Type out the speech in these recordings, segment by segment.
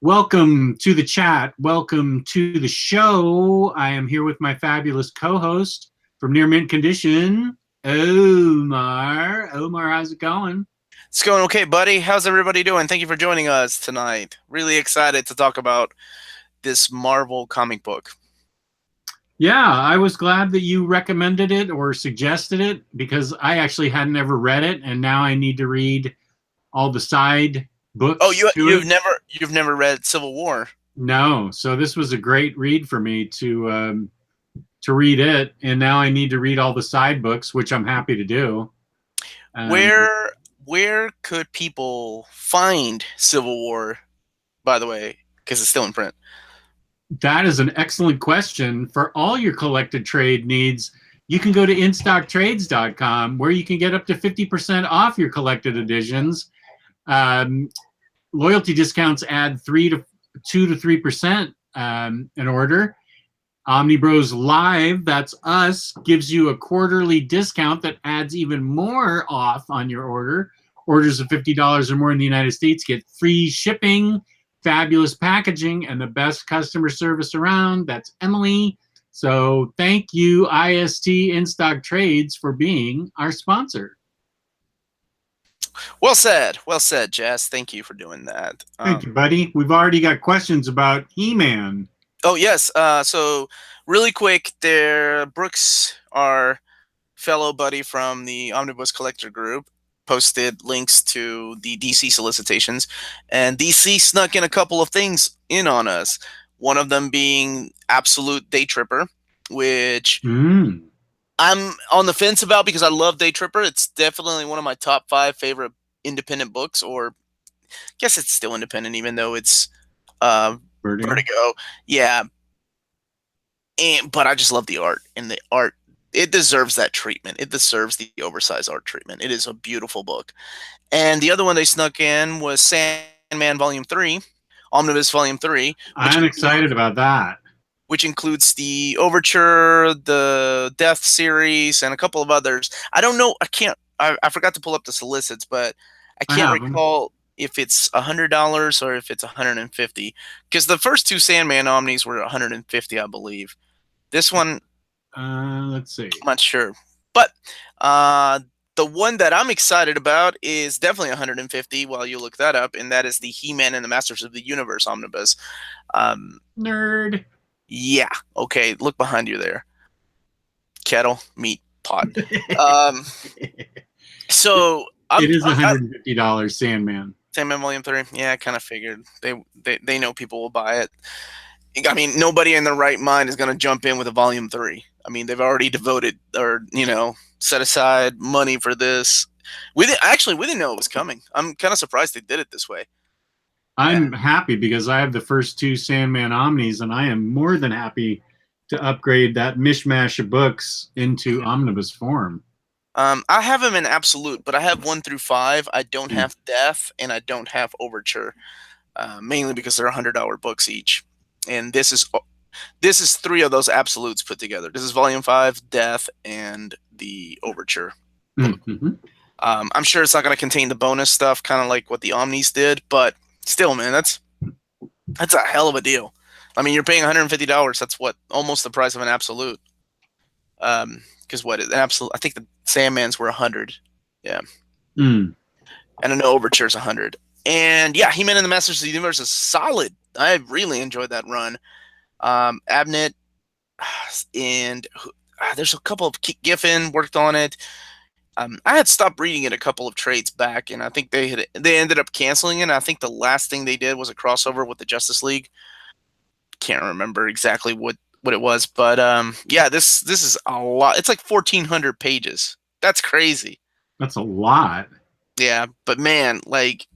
Welcome to the chat. Welcome to the show. I am here with my fabulous co-host from Near Mint Condition, Omar. Omar, how's it going? It's going okay, buddy. How's everybody doing? Thank you for joining us tonight. Really excited to talk about this Marvel comic book. Yeah, I was glad that you recommended it or suggested it because I actually hadn't ever read it, and now I need to read all the side books Oh, to it. you've never read Civil War? No, so this was a great read for me to read it, and now I need to read all the side books, which I'm happy to do. Where could people find Civil War, by the way, because it's still in print? That is an excellent question. For all your collected trade needs, you can go to instocktrades.com where you can get up to 50% off your collected editions. Loyalty discounts add 2 to 3% an order. Omnibroslive, that's us, gives you a quarterly discount that adds even more off on your order. Orders of $50 or more in the United States get free shipping, fabulous packaging, and the best customer service around. That's Emily. So thank you, IST In Stock Trades, for being our sponsor. Well said, Jess. Thank you for doing that. Thank you, buddy. We've already got questions about He-Man. Oh, yes. So really quick, Brooks, our fellow buddy from the Omnibus Collector group, posted links to the DC solicitations, and DC snuck in a couple of things in on us. One of them being Absolute Day Tripper, which I'm on the fence about because I love Day Tripper. It's definitely one of my top 5 favorite independent books, or I guess it's still independent, even though it's Vertigo. Yeah. But I just love the art, and the art, it deserves that treatment. It deserves the oversized art treatment. It is a beautiful book. And the other one they snuck in was Sandman Volume 3, Omnibus Volume 3. I'm excited about that. Which includes the Overture, the Death series, and a couple of others. I don't know. I forgot to pull up the solicits, but I can't recall if it's $100 or if it's $150. Because the first 2 Sandman Omnis were $150, I believe. This one, let's see. I'm not sure. But the one that I'm excited about is definitely $150 while you look that up, and that is the He-Man and the Masters of the Universe Omnibus. Nerd. Yeah. Okay. Look behind you there. Kettle, meat, pot. So it is $150 Sandman. Sandman Volume 3. Yeah, I kind of figured they know people will buy it. I mean, nobody in their right mind is going to jump in with a Volume 3. I mean, they've already devoted or set aside money for this. We didn't know it was coming. I'm kind of surprised they did it this way. I'm happy because I have the first 2 Sandman Omnis, and I am more than happy to upgrade that mishmash of books into omnibus form. I have them in Absolute, but I have 1 through 5. I don't have Death, and I don't have Overture, mainly because they're $100 books each. And this is 3 of those Absolutes put together. This is Volume 5, Death, and the Overture book. I'm sure it's not going to contain the bonus stuff, kind of like what the Omnis did, but still, man, that's a hell of a deal. I mean, you're paying $150. That's almost the price of an Absolute. Because an Absolute, I think the Sandmans were $100. Yeah. And an Overture's $100. And yeah, He-Man and the Masters of the Universe is solid. I really enjoyed that run. Abnett, and there's a couple of Giffen worked on it. I had stopped reading it a couple of trades back, and I think they ended up canceling it. I think the last thing they did was a crossover with the Justice League. Can't remember exactly what it was, but yeah, this is a lot. It's like 1,400 pages. That's crazy. That's a lot. Yeah, but man, like,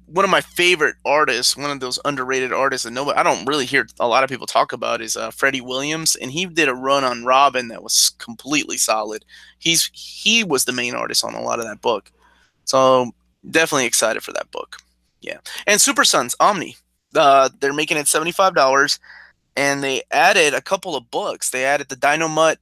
one of my favorite artists, one of those underrated artists, and I don't really hear a lot of people talk about, is Freddie Williams, and he did a run on Robin that was completely solid. He was the main artist on a lot of that book, so definitely excited for that book. Yeah, and Super Sons Omni, they're making it $75, and they added a couple of books. They added the Dynamut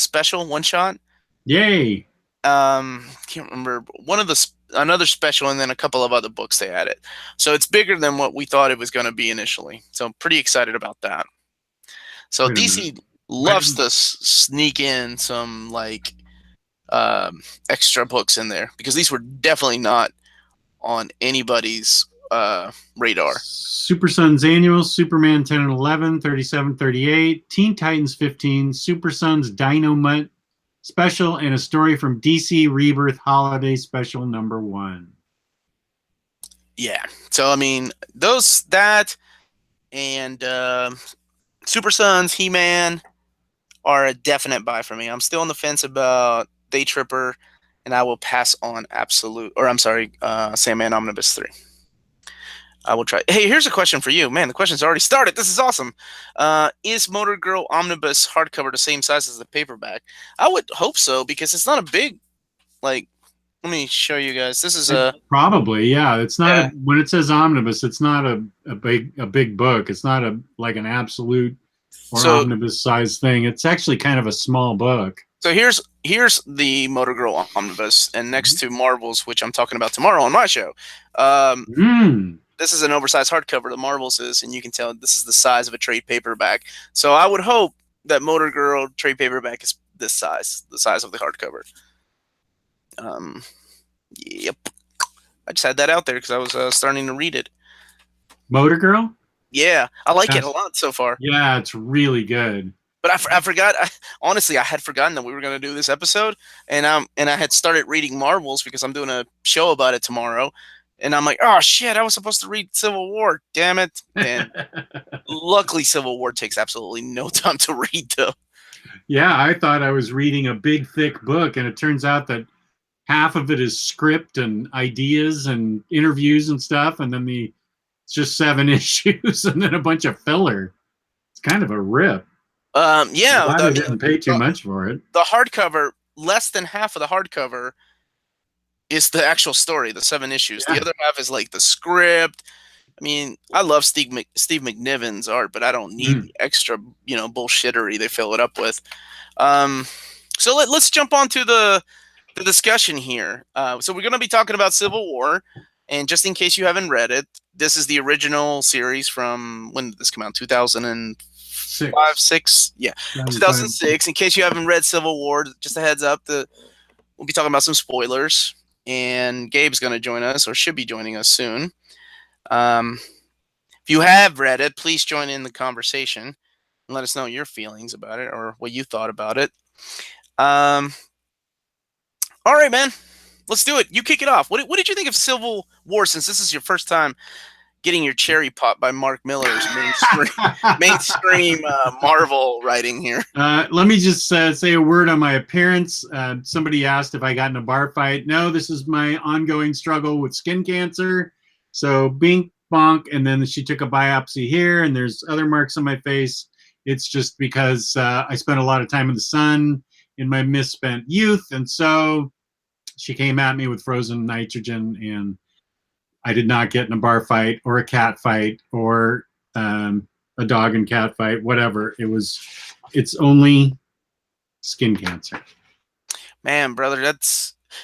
special one shot. Yay! Can't remember one of the another special, and then a couple of other books they added. So it's bigger than what we thought it was going to be initially. So I'm pretty excited about that. So Wait a minute. DC loves to sneak in some like extra books in there because these were definitely not on anybody's radar. Super Sons Annual, Superman 10 and 11, 37, 38, Teen Titans 15, Super Sons Dynamite Special, and a story from DC Rebirth Holiday Special #1. Yeah. So I mean, that and Super Sons, He-Man are a definite buy for me. I'm still on the fence about Day Tripper, and I will pass on Sandman Omnibus 3. I will try. Hey, here's a question for you. Man, the question's already started. This is awesome. Is Motor Girl Omnibus hardcover the same size as the paperback? I would hope so, because it's not a big, like, let me show you guys. This is probably, yeah. It's not when it says omnibus, it's not a big book. It's not like an absolute or omnibus size thing. It's actually kind of a small book. So here's the Motor Girl Omnibus, and next to Marvels, which I'm talking about tomorrow on my show. This is an oversized hardcover. The Marvels is, and you can tell this is the size of a trade paperback. So I would hope that Motor Girl trade paperback is this size, the size of the hardcover. Yep. I just had that out there because I was starting to read it. Motor Girl? Yeah, I like it a lot so far. Yeah, it's really good. But I forgot. Honestly, I had forgotten that we were going to do this episode, and I had started reading Marvels because I'm doing a show about it tomorrow. And I'm like, oh shit, I was supposed to read Civil War. Damn it. And luckily Civil War takes absolutely no time to read though. Yeah, I thought I was reading a big thick book, and it turns out that half of it is script and ideas and interviews and stuff, and then it's just 7 issues and then a bunch of filler. It's kind of a rip. Yeah. I didn't pay too much for it. The hardcover, less than half of the hardcover is the actual story, the 7 issues. Yeah. The other half is like the script. I mean, I love Steve McNiven's art, but I don't need the extra, bullshittery they fill it up with. So let's jump on to the discussion here. So we're going to be talking about Civil War, and just in case you haven't read it, this is the original series from, when did this come out? 2005, 6? Yeah, 2006. In case you haven't read Civil War, just a heads up, we'll be talking about some spoilers. And Gabe's going to join us, or should be joining us soon. If you have read it, please join in the conversation and let us know your feelings about it or what you thought about it. All right, man. Let's do it. You kick it off. What did you think of Civil War, since this is your first time getting your cherry popped by Mark Miller's mainstream Marvel writing here? Let me just say a word on my appearance. Somebody asked if I got in a bar fight. No, this is my ongoing struggle with skin cancer. So bink, bonk, and then she took a biopsy here, and there's other marks on my face. It's just because I spent a lot of time in the sun in my misspent youth, and so she came at me with frozen nitrogen, and I did not get in a bar fight or a cat fight or a dog and cat fight, whatever. It's only skin cancer. Man, brother,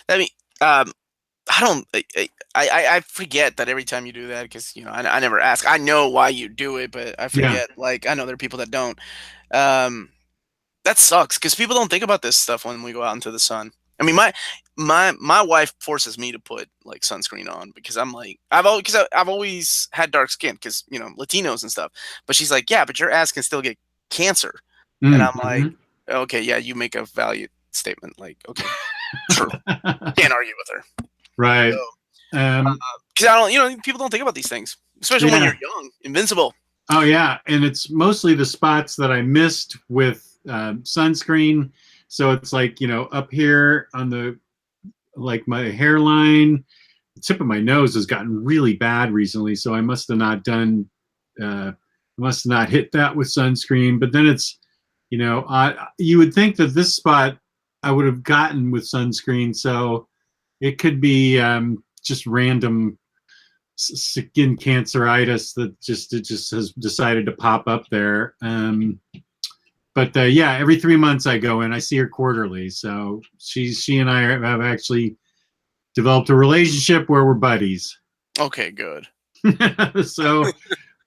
I forget that every time you do that, because I never ask. I know why you do it, but I forget. Yeah. Like, I know there are people that don't. That sucks, because people don't think about this stuff when we go out into the sun. I mean, my wife forces me to put like sunscreen on, because I'm like, I've always had dark skin, because Latinos and stuff. But she's like, yeah, but your ass can still get cancer, and I'm like, okay, yeah, you make a valid statement. Like, okay, true, can't argue with her, right? Because I don't, people don't think about these things, especially when you're young, invincible. Oh yeah, and it's mostly the spots that I missed with sunscreen. So it's like, up here on my hairline, the tip of my nose has gotten really bad recently. So I must have not hit that with sunscreen. But then it's, you would think that this spot I would have gotten with sunscreen. So it could be just random skin canceritis that it just has decided to pop up there. But yeah, every 3 months I go in. I see her quarterly, so she and I have actually developed a relationship where we're buddies. Okay, good. So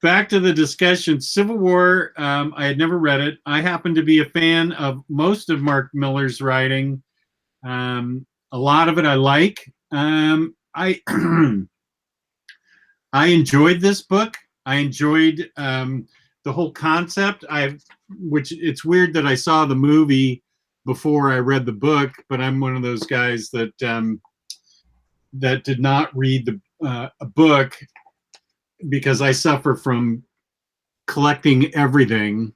back to the discussion. Civil War, I had never read it. I happen to be a fan of most of Mark Miller's writing. A lot of it I like. I I enjoyed this book. I enjoyed the whole concept. Which it's weird that I saw the movie before I read the book, but I'm one of those guys that that did not read a book because I suffer from collecting everything.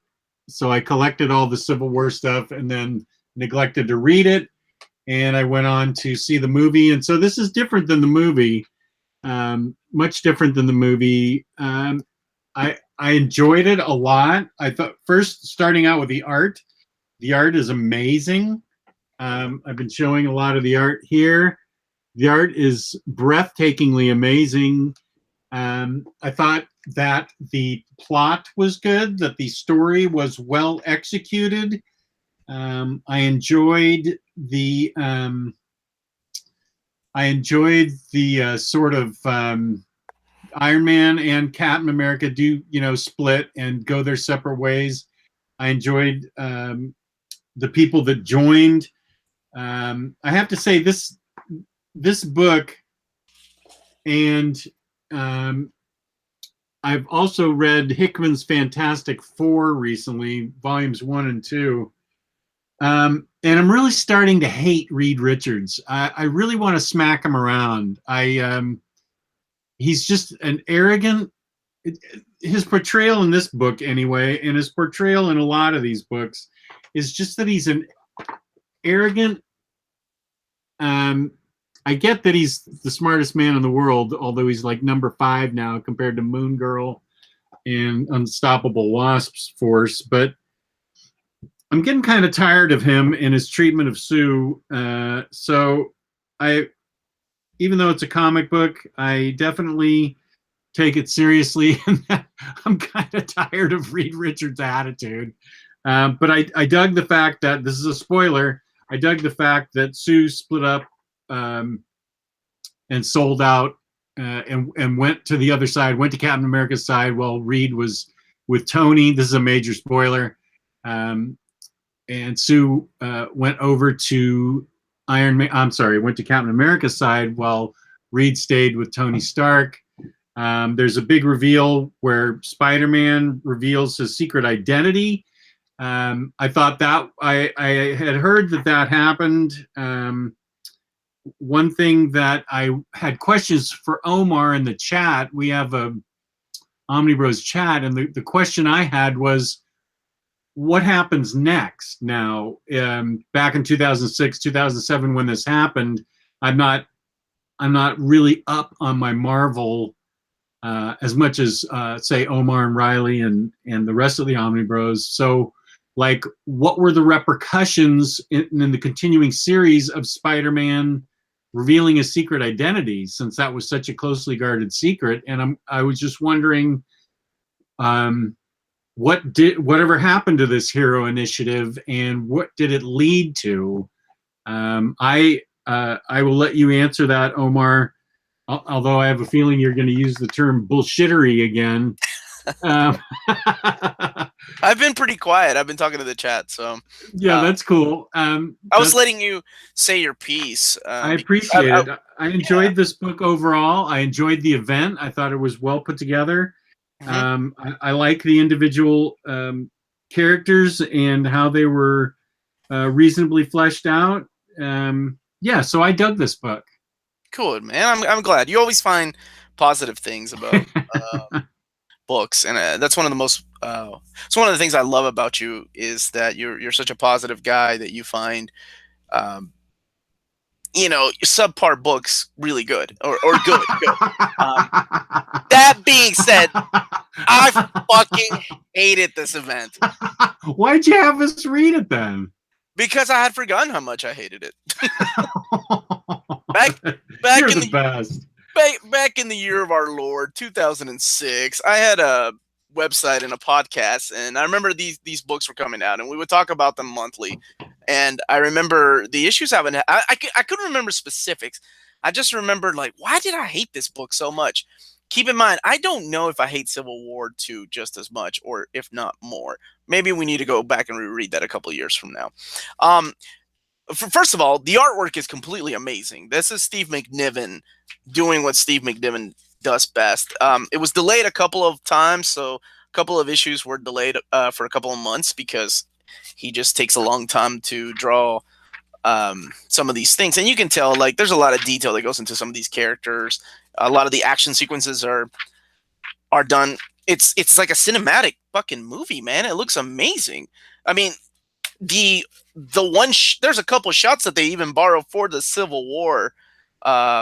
So I collected all the Civil War stuff and then neglected to read it. And I went on to see the movie. And so this is different than the movie, much different than the movie. I enjoyed it a lot. I thought first starting out with the art is amazing. I've been showing a lot of the art here. The art is breathtakingly amazing. I thought that the plot was good, that the story was well executed. I enjoyed the sort of Iron Man and Captain America do split and go their separate ways. I enjoyed the people that joined. I have to say this book, and I've also read Hickman's Fantastic Four recently, volumes 1 and 2. And I'm really starting to hate Reed Richards. I really want to smack him around. He's just an arrogant. His portrayal in this book, anyway, and his portrayal in a lot of these books, is just that he's an arrogant. I get that he's the smartest man in the world, although he's like number 5 now compared to Moon Girl and Unstoppable Wasp's Force. But I'm getting kind of tired of him and his treatment of Sue. So even though it's a comic book, I definitely take it seriously. And I'm kind of tired of Reed Richards' attitude. But I dug the fact that, this is a spoiler, I dug the fact that Sue split up and sold out and went to the other side, went to Captain America's side while Reed was with Tony. This is a major spoiler. And Sue went over to went to Captain America's side while Reed stayed with Tony Stark. There's a big reveal where Spider-Man reveals his secret identity. I thought that I had heard that happened. One thing that I had questions for Omar in the chat, we have a OmniBros chat, and the question I had was, what happens next? Now, back in 2006, 2007, when this happened, I'm not really up on my Marvel as much as say Omar and Riley and the rest of the OmniBros. So, like, what were the repercussions in the continuing series of Spider-Man revealing his secret identity, since that was such a closely guarded secret? And I was just wondering, whatever happened to this hero initiative, and what did it lead to? I will let you answer that, Omar. Although I have a feeling you're going to use the term bullshittery again. I've been pretty quiet. I've been talking to the chat, so yeah, that's cool. I was letting you say your piece. I appreciate it. I enjoyed this book overall. I enjoyed the event. I thought it was well put together. I like the individual characters and how they were reasonably fleshed out. Yeah, so I dug this book. Cool, man. I'm glad. You always find positive things about books, and that's one of the most. It's one of the things I love about you, is that you're such a positive guy, that you find, subpar books really good or good. That being said, I fucking hated this event. Why'd you have us read it then? Because I had forgotten how much I hated it. You're the best. Back in the year of our Lord, 2006, I had a website and a podcast, and I remember these books were coming out, and we would talk about them monthly. And I remember the issues I couldn't remember specifics. I just remembered, like, why did I hate this book so much? Keep in mind, I don't know if I hate Civil War 2 just as much, or if not more. Maybe we need to go back and reread that a couple of years from now. First of all, the artwork is completely amazing. This is Steve McNiven doing what Steve McNiven does best. It was delayed a couple of times, so a couple of issues were delayed for a couple of months because he just takes a long time to draw some of these things. And you can tell, like, there's a lot of detail that goes into some of these characters. A lot of the action sequences are done. It's like a cinematic fucking movie, man. It looks amazing. I mean, there's a couple shots that they even borrow for the Civil War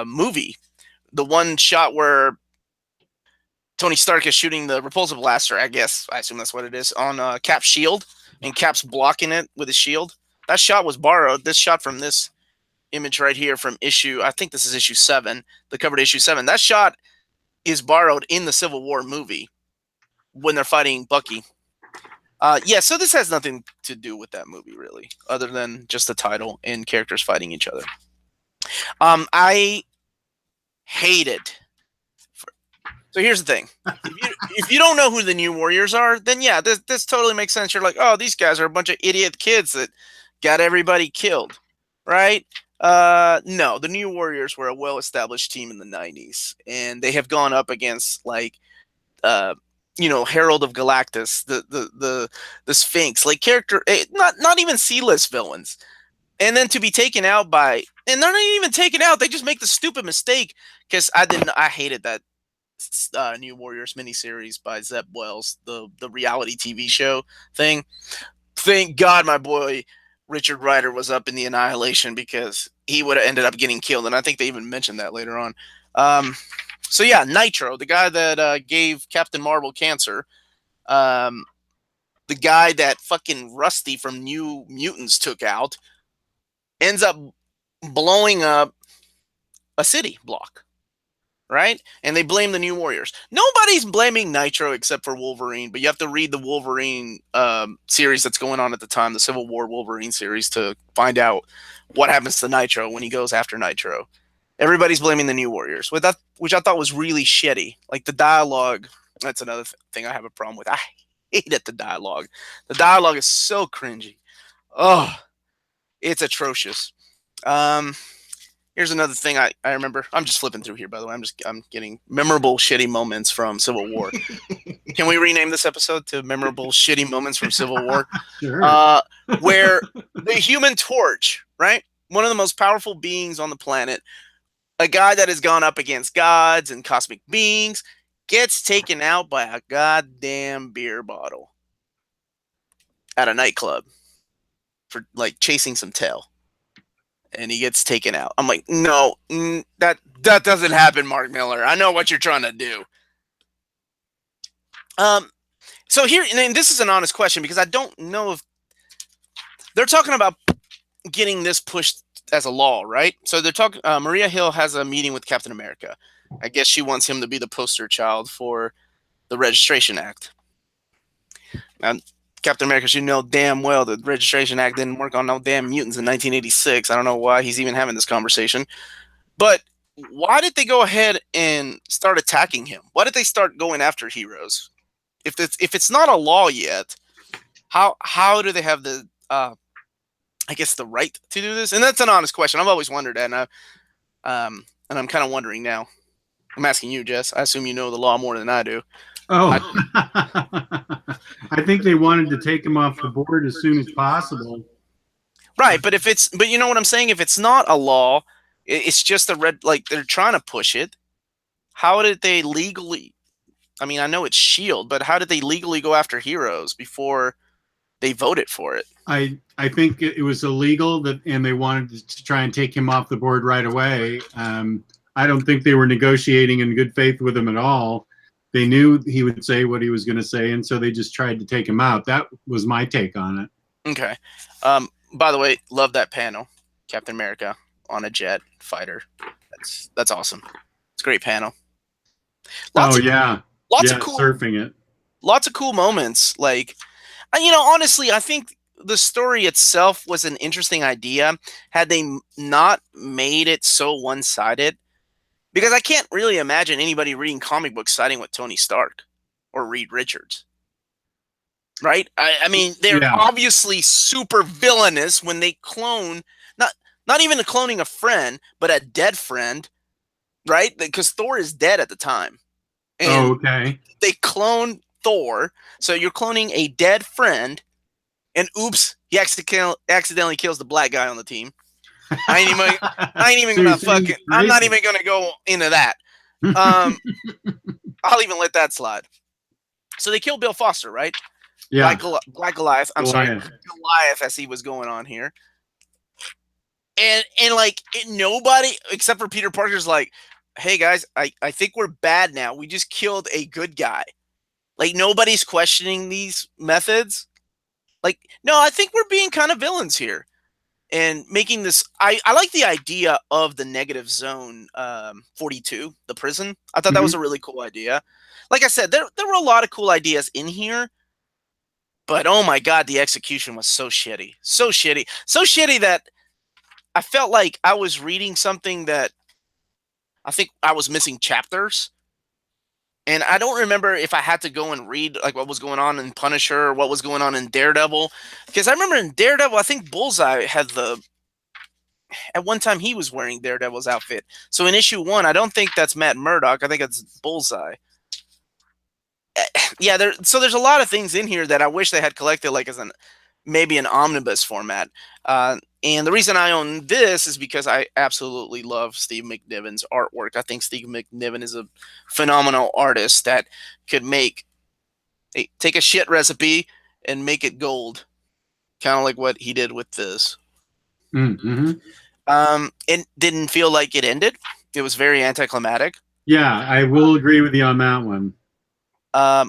movie. The one shot where Tony Stark is shooting the repulsor blaster, I assume that's what it is, on Cap's shield, and Cap's blocking it with his shield. That shot was borrowed. This shot from this image right here from I think this is issue 7, the cover to issue 7. That shot is borrowed in the Civil War movie when they're fighting Bucky. Yeah, so this has nothing to do with that movie, really, other than just the title and characters fighting each other. I hate it. So here's the thing. If you don't know who the New Warriors are, then yeah, this totally makes sense. You're like, oh, these guys are a bunch of idiot kids that got everybody killed, right? No, the New Warriors were a well-established team in the 90s, and they have gone up against, like, Herald of Galactus, the Sphinx, like not even C-list villains. And then to be taken out by, and they're not even taken out, they just make the stupid mistake, because I hated that New Warriors miniseries by Zeb Wells, the reality TV show thing. Thank God my boy Richard Rider was up in the Annihilation, because he would have ended up getting killed, and I think they even mentioned that later on. So yeah, Nitro, the guy that gave Captain Marvel cancer, the guy that fucking Rusty from New Mutants took out, ends up blowing up a city block, right? And they blame the New Warriors. Nobody's blaming Nitro except for Wolverine, but you have to read the Wolverine series that's going on at the time, the Civil War Wolverine series, to find out what happens to Nitro when he goes after Nitro. Everybody's blaming the New Warriors, which I thought was really shitty. Like, the dialogue, that's another thing I have a problem with. I hated the dialogue. The dialogue is so cringy. Oh, it's atrocious. Here's another thing I remember. I'm just flipping through here, by the way. I'm getting memorable shitty moments from Civil War. Can we rename this episode to memorable shitty moments from Civil War? Sure. Where the Human Torch, right? One of the most powerful beings on the planet, a guy that has gone up against gods and cosmic beings, gets taken out by a goddamn beer bottle at a nightclub for, like, chasing some tail. And he gets taken out. I'm like, no, that doesn't happen, Mark Miller. I know what you're trying to do. So here, and this is an honest question, because I don't know if they're talking about getting this pushed as a law, right? So they're talking. Maria Hill has a meeting with Captain America. I guess she wants him to be the poster child for the Registration Act. Now, Captain America should know damn well the Registration Act didn't work on no damn mutants in 1986. I don't know why he's even having this conversation. But why did they go ahead and start attacking him? Why did they start going after heroes? If it's not a law yet, how do they have the I guess the right to do this? And that's an honest question. I've always wondered that, and I'm kind of wondering now. I'm asking you, Jess. I assume you know the law more than I do. Oh, I think they wanted to take him off the board as soon as possible. Right, but you know what I'm saying? If it's not a law, it's just a red, like, they're trying to push it. How did they legally? I mean, I know it's S.H.I.E.L.D., but how did they legally go after heroes before they voted for it? I think it was illegal, and they wanted to try and take him off the board right away. I don't think they were negotiating in good faith with him at all. They knew he would say what he was going to say, and so they just tried to take him out. That was my take on it. Okay. By the way, love that panel. Captain America on a jet fighter. That's awesome. It's a great panel. Lots of cool surfing it. Lots of cool moments. Like, honestly, I think the story itself was an interesting idea had they not made it so one-sided. Because I can't really imagine anybody reading comic books siding with Tony Stark or Reed Richards. Right? I mean, they're Yeah. obviously super villainous when they clone, not even cloning a friend, but a dead friend, right? Because Thor is dead at the time. And Okay. they clone Thor, so you're cloning a dead friend, and oops, he accidentally kills the black guy on the team. I ain't even gonna fucking. I'm not even gonna go into that. I'll even let that slide. So they kill Bill Foster, right? Yeah. Black Goliath. I'm sorry, Goliath, as he was going on here. And like nobody except for Peter Parker's like, hey guys, I think we're bad now. We just killed a good guy. Like nobody's questioning these methods. Like, no, I think we're being kind of villains here. And making this, I like the idea of the negative zone 42, the prison. I thought that was a really cool idea. Like I said, there were a lot of cool ideas in here, but oh my god, the execution was so shitty. So shitty. So shitty that I felt like I was reading something that I think I was missing chapters. And I don't remember if I had to go and read like what was going on in Punisher or what was going on in Daredevil. Because I remember in Daredevil, I think Bullseye had at one time he was wearing Daredevil's outfit. So in issue 1, I don't think that's Matt Murdock. I think it's Bullseye. Yeah, so there's a lot of things in here that I wish they had collected like as maybe an omnibus format. And the reason I own this is because I absolutely love Steve McNiven's artwork. I think Steve McNiven is a phenomenal artist that could take a shit recipe and make it gold. Kind of like what he did with this. Mm-hmm. It didn't feel like it ended. It was very anticlimactic. Yeah, I will agree with you on that one.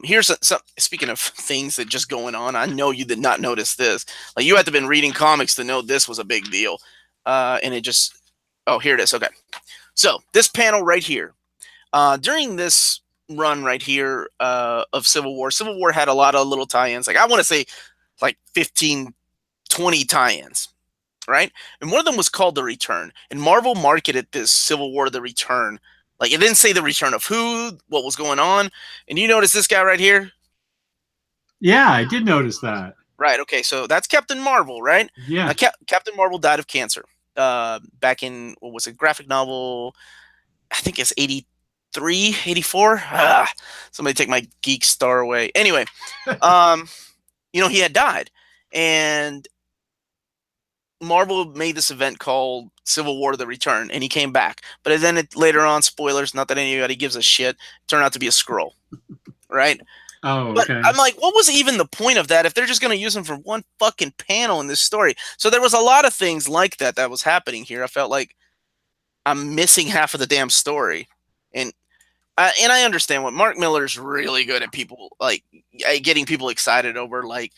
Here's some speaking of things that just going on. I know you did not notice this. Like you had to been reading comics to know this was a big deal. And it just, oh, here it is. Okay. So this panel right here, during this run right here of Civil War had a lot of little tie-ins. Like I want to say like 15, 20 tie-ins, right? And one of them was called The Return. And Marvel marketed this Civil War, The Return. Like, it didn't say the return of who, what was going on. And you notice this guy right here? Yeah, I did notice that. Right, okay, so that's Captain Marvel, right? Yeah. Captain Marvel died of cancer back in, what was it, graphic novel, I think it's 83, 84? Somebody take my geek star away. Anyway, he had died. And Marvel made this event called Civil War: The Return, and he came back. But then later on, spoilers, not that anybody gives a shit, turned out to be a Skrull, right? Oh, but okay. I'm like, what was even the point of that if they're just going to use him for one fucking panel in this story? So there was a lot of things like that was happening here. I felt like I'm missing half of the damn story. And I understand what Mark Miller's really good at people, like, getting people excited over, like,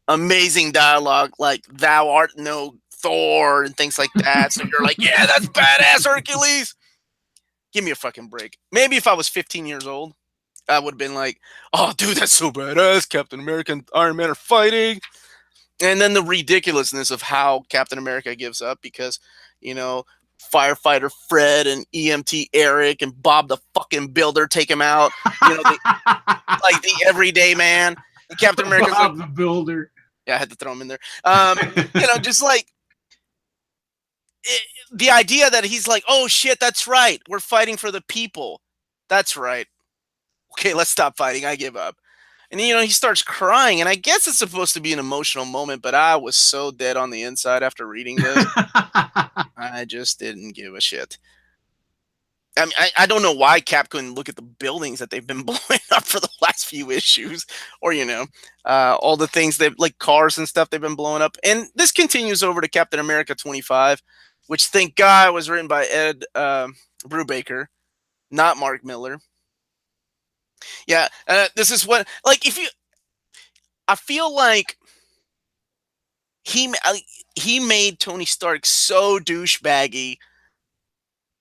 amazing dialogue, like, thou art no Thor and things like that. So you're like, yeah, that's badass, Hercules. Give me a fucking break. Maybe if I was 15 years old, I would have been like, oh, dude, that's so badass. Captain America and Iron Man are fighting. And then the ridiculousness of how Captain America gives up because, firefighter Fred and EMT Eric and Bob the fucking Builder take him out. Like the everyday man. And Captain America's Bob the Builder. Yeah, I had to throw him in there. Just like the idea that he's like, oh shit, that's right. We're fighting for the people. That's right. Okay, let's stop fighting. I give up. And he starts crying, and I guess it's supposed to be an emotional moment, but I was so dead on the inside after reading this. I just didn't give a shit. I mean, I don't know why Cap couldn't look at the buildings that they've been blowing up for the last few issues, or all the things like cars and stuff they've been blowing up. And this continues over to Captain America 25, which thank God was written by Ed Brubaker, not Mark Miller. Yeah, this is what I feel like he made Tony Stark so douchebaggy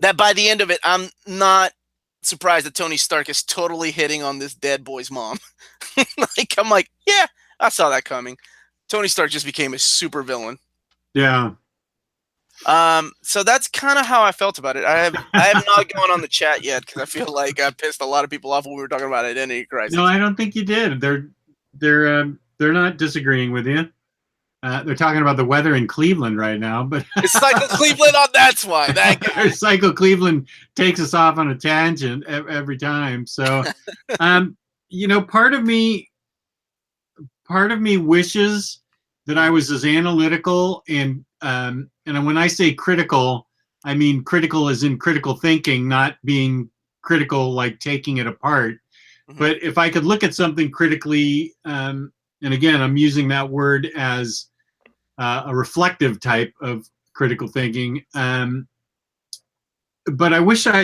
that by the end of it, I'm not surprised that Tony Stark is totally hitting on this dead boy's mom. I'm like, yeah, I saw that coming. Tony Stark just became a super villain. Yeah. So that's kind of how I felt about it. I have not gone on the chat yet because I feel like I pissed a lot of people off when we were talking about Identity Crisis. No, I don't think you did. They're not disagreeing with you. They're talking about the weather in Cleveland right now, but it's Cycle Cleveland on that's why. That guy. Cycle Cleveland takes us off on a tangent every time. So, part of me wishes that I was as analytical and when I say critical, I mean critical as in critical thinking, not being critical like taking it apart. Mm-hmm. But if I could look at something critically, and again, I'm using that word as a reflective type of critical thinking. But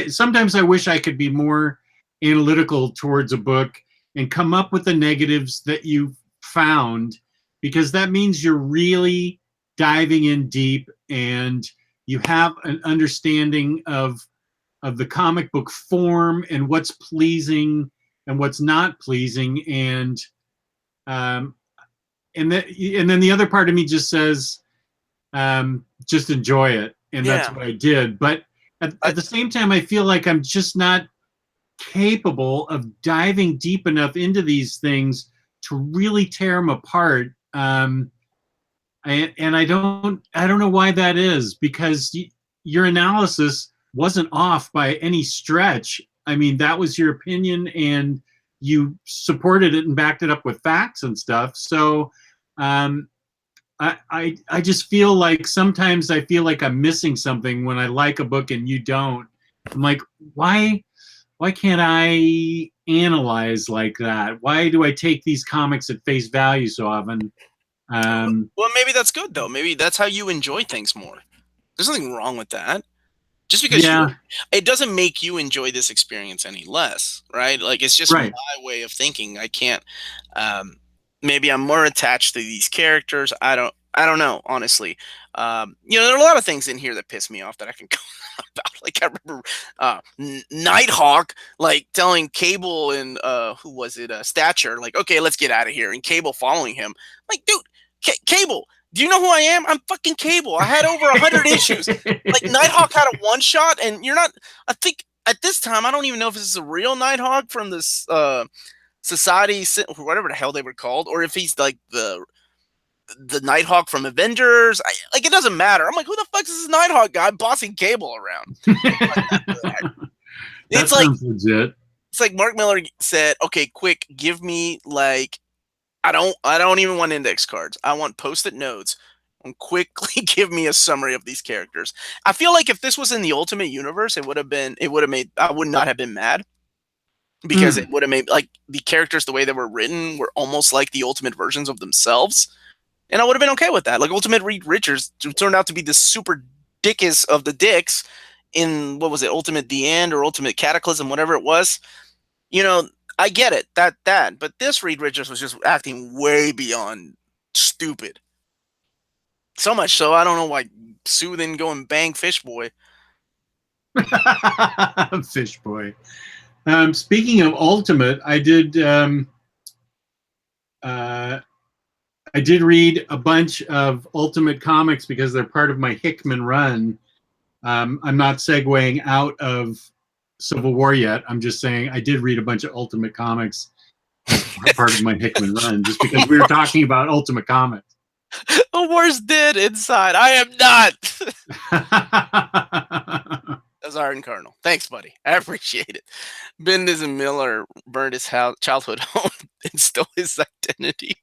sometimes I wish I could be more analytical towards a book and come up with the negatives that you found, because that means you're really diving in deep and you have an understanding of the comic book form and what's pleasing and what's not pleasing, and then the other part of me just says, just enjoy it, and that's what I did. But at the same time, I feel like I'm just not capable of diving deep enough into these things to really tear them apart. And I don't know why that is, because your analysis wasn't off by any stretch. I mean, that was your opinion, and you supported it and backed it up with facts and stuff. So I just feel like sometimes I feel like I'm missing something when I like a book and you don't. I'm like, why can't I analyze like that? Why do I take these comics at face value so often? Well, maybe that's good though. Maybe that's how you enjoy things more. There's nothing wrong with that. Just because it doesn't make you enjoy this experience any less, right? Like, it's just my way of thinking. I can't. Maybe I'm more attached to these characters. I don't know, honestly. There are a lot of things in here that piss me off that I can go about. Like, I remember Nighthawk, like, telling Cable and who was it, Stature, like, okay, let's get out of here, and Cable following him. Like, dude, Cable, do you know who I am? I'm fucking Cable. I had over 100 issues. Like, Nighthawk had a one shot, and you're not. I think at this time, I don't even know if this is a real Nighthawk from this Society, whatever the hell they were called, or if he's like the Nighthawk from Avengers. Like, it doesn't matter. I'm like, who the fuck is this Nighthawk guy bossing Cable around? It's like legit. It's like Mark Miller said, okay, quick, give me like. I don't even want index cards. I want post-it notes, and quickly give me a summary of these characters. I feel like if this was in the Ultimate Universe, I would not have been mad, because it would have made, like, the characters, the way they were written, were almost like the Ultimate versions of themselves, and I would have been okay with that. Like, Ultimate Reed Richards turned out to be the super dickest of the dicks in, what was it, Ultimate The End or Ultimate Cataclysm, whatever it was. I get it, but this Reed Richards was just acting way beyond stupid. So much so, I don't know why Sue didn't go and bang Fish Boy. Fish Boy. Speaking of Ultimate, I did read a bunch of Ultimate comics because they're part of my Hickman run. I'm not segueing out of Civil War yet. I'm just saying I did read a bunch of Ultimate comics as part of my Hickman run, just because we were talking about Ultimate comics. Omar's dead inside. I am not. That's Iron Cardinal. Thanks, buddy. I appreciate it. Bendis and Miller burned his childhood home and stole his identity.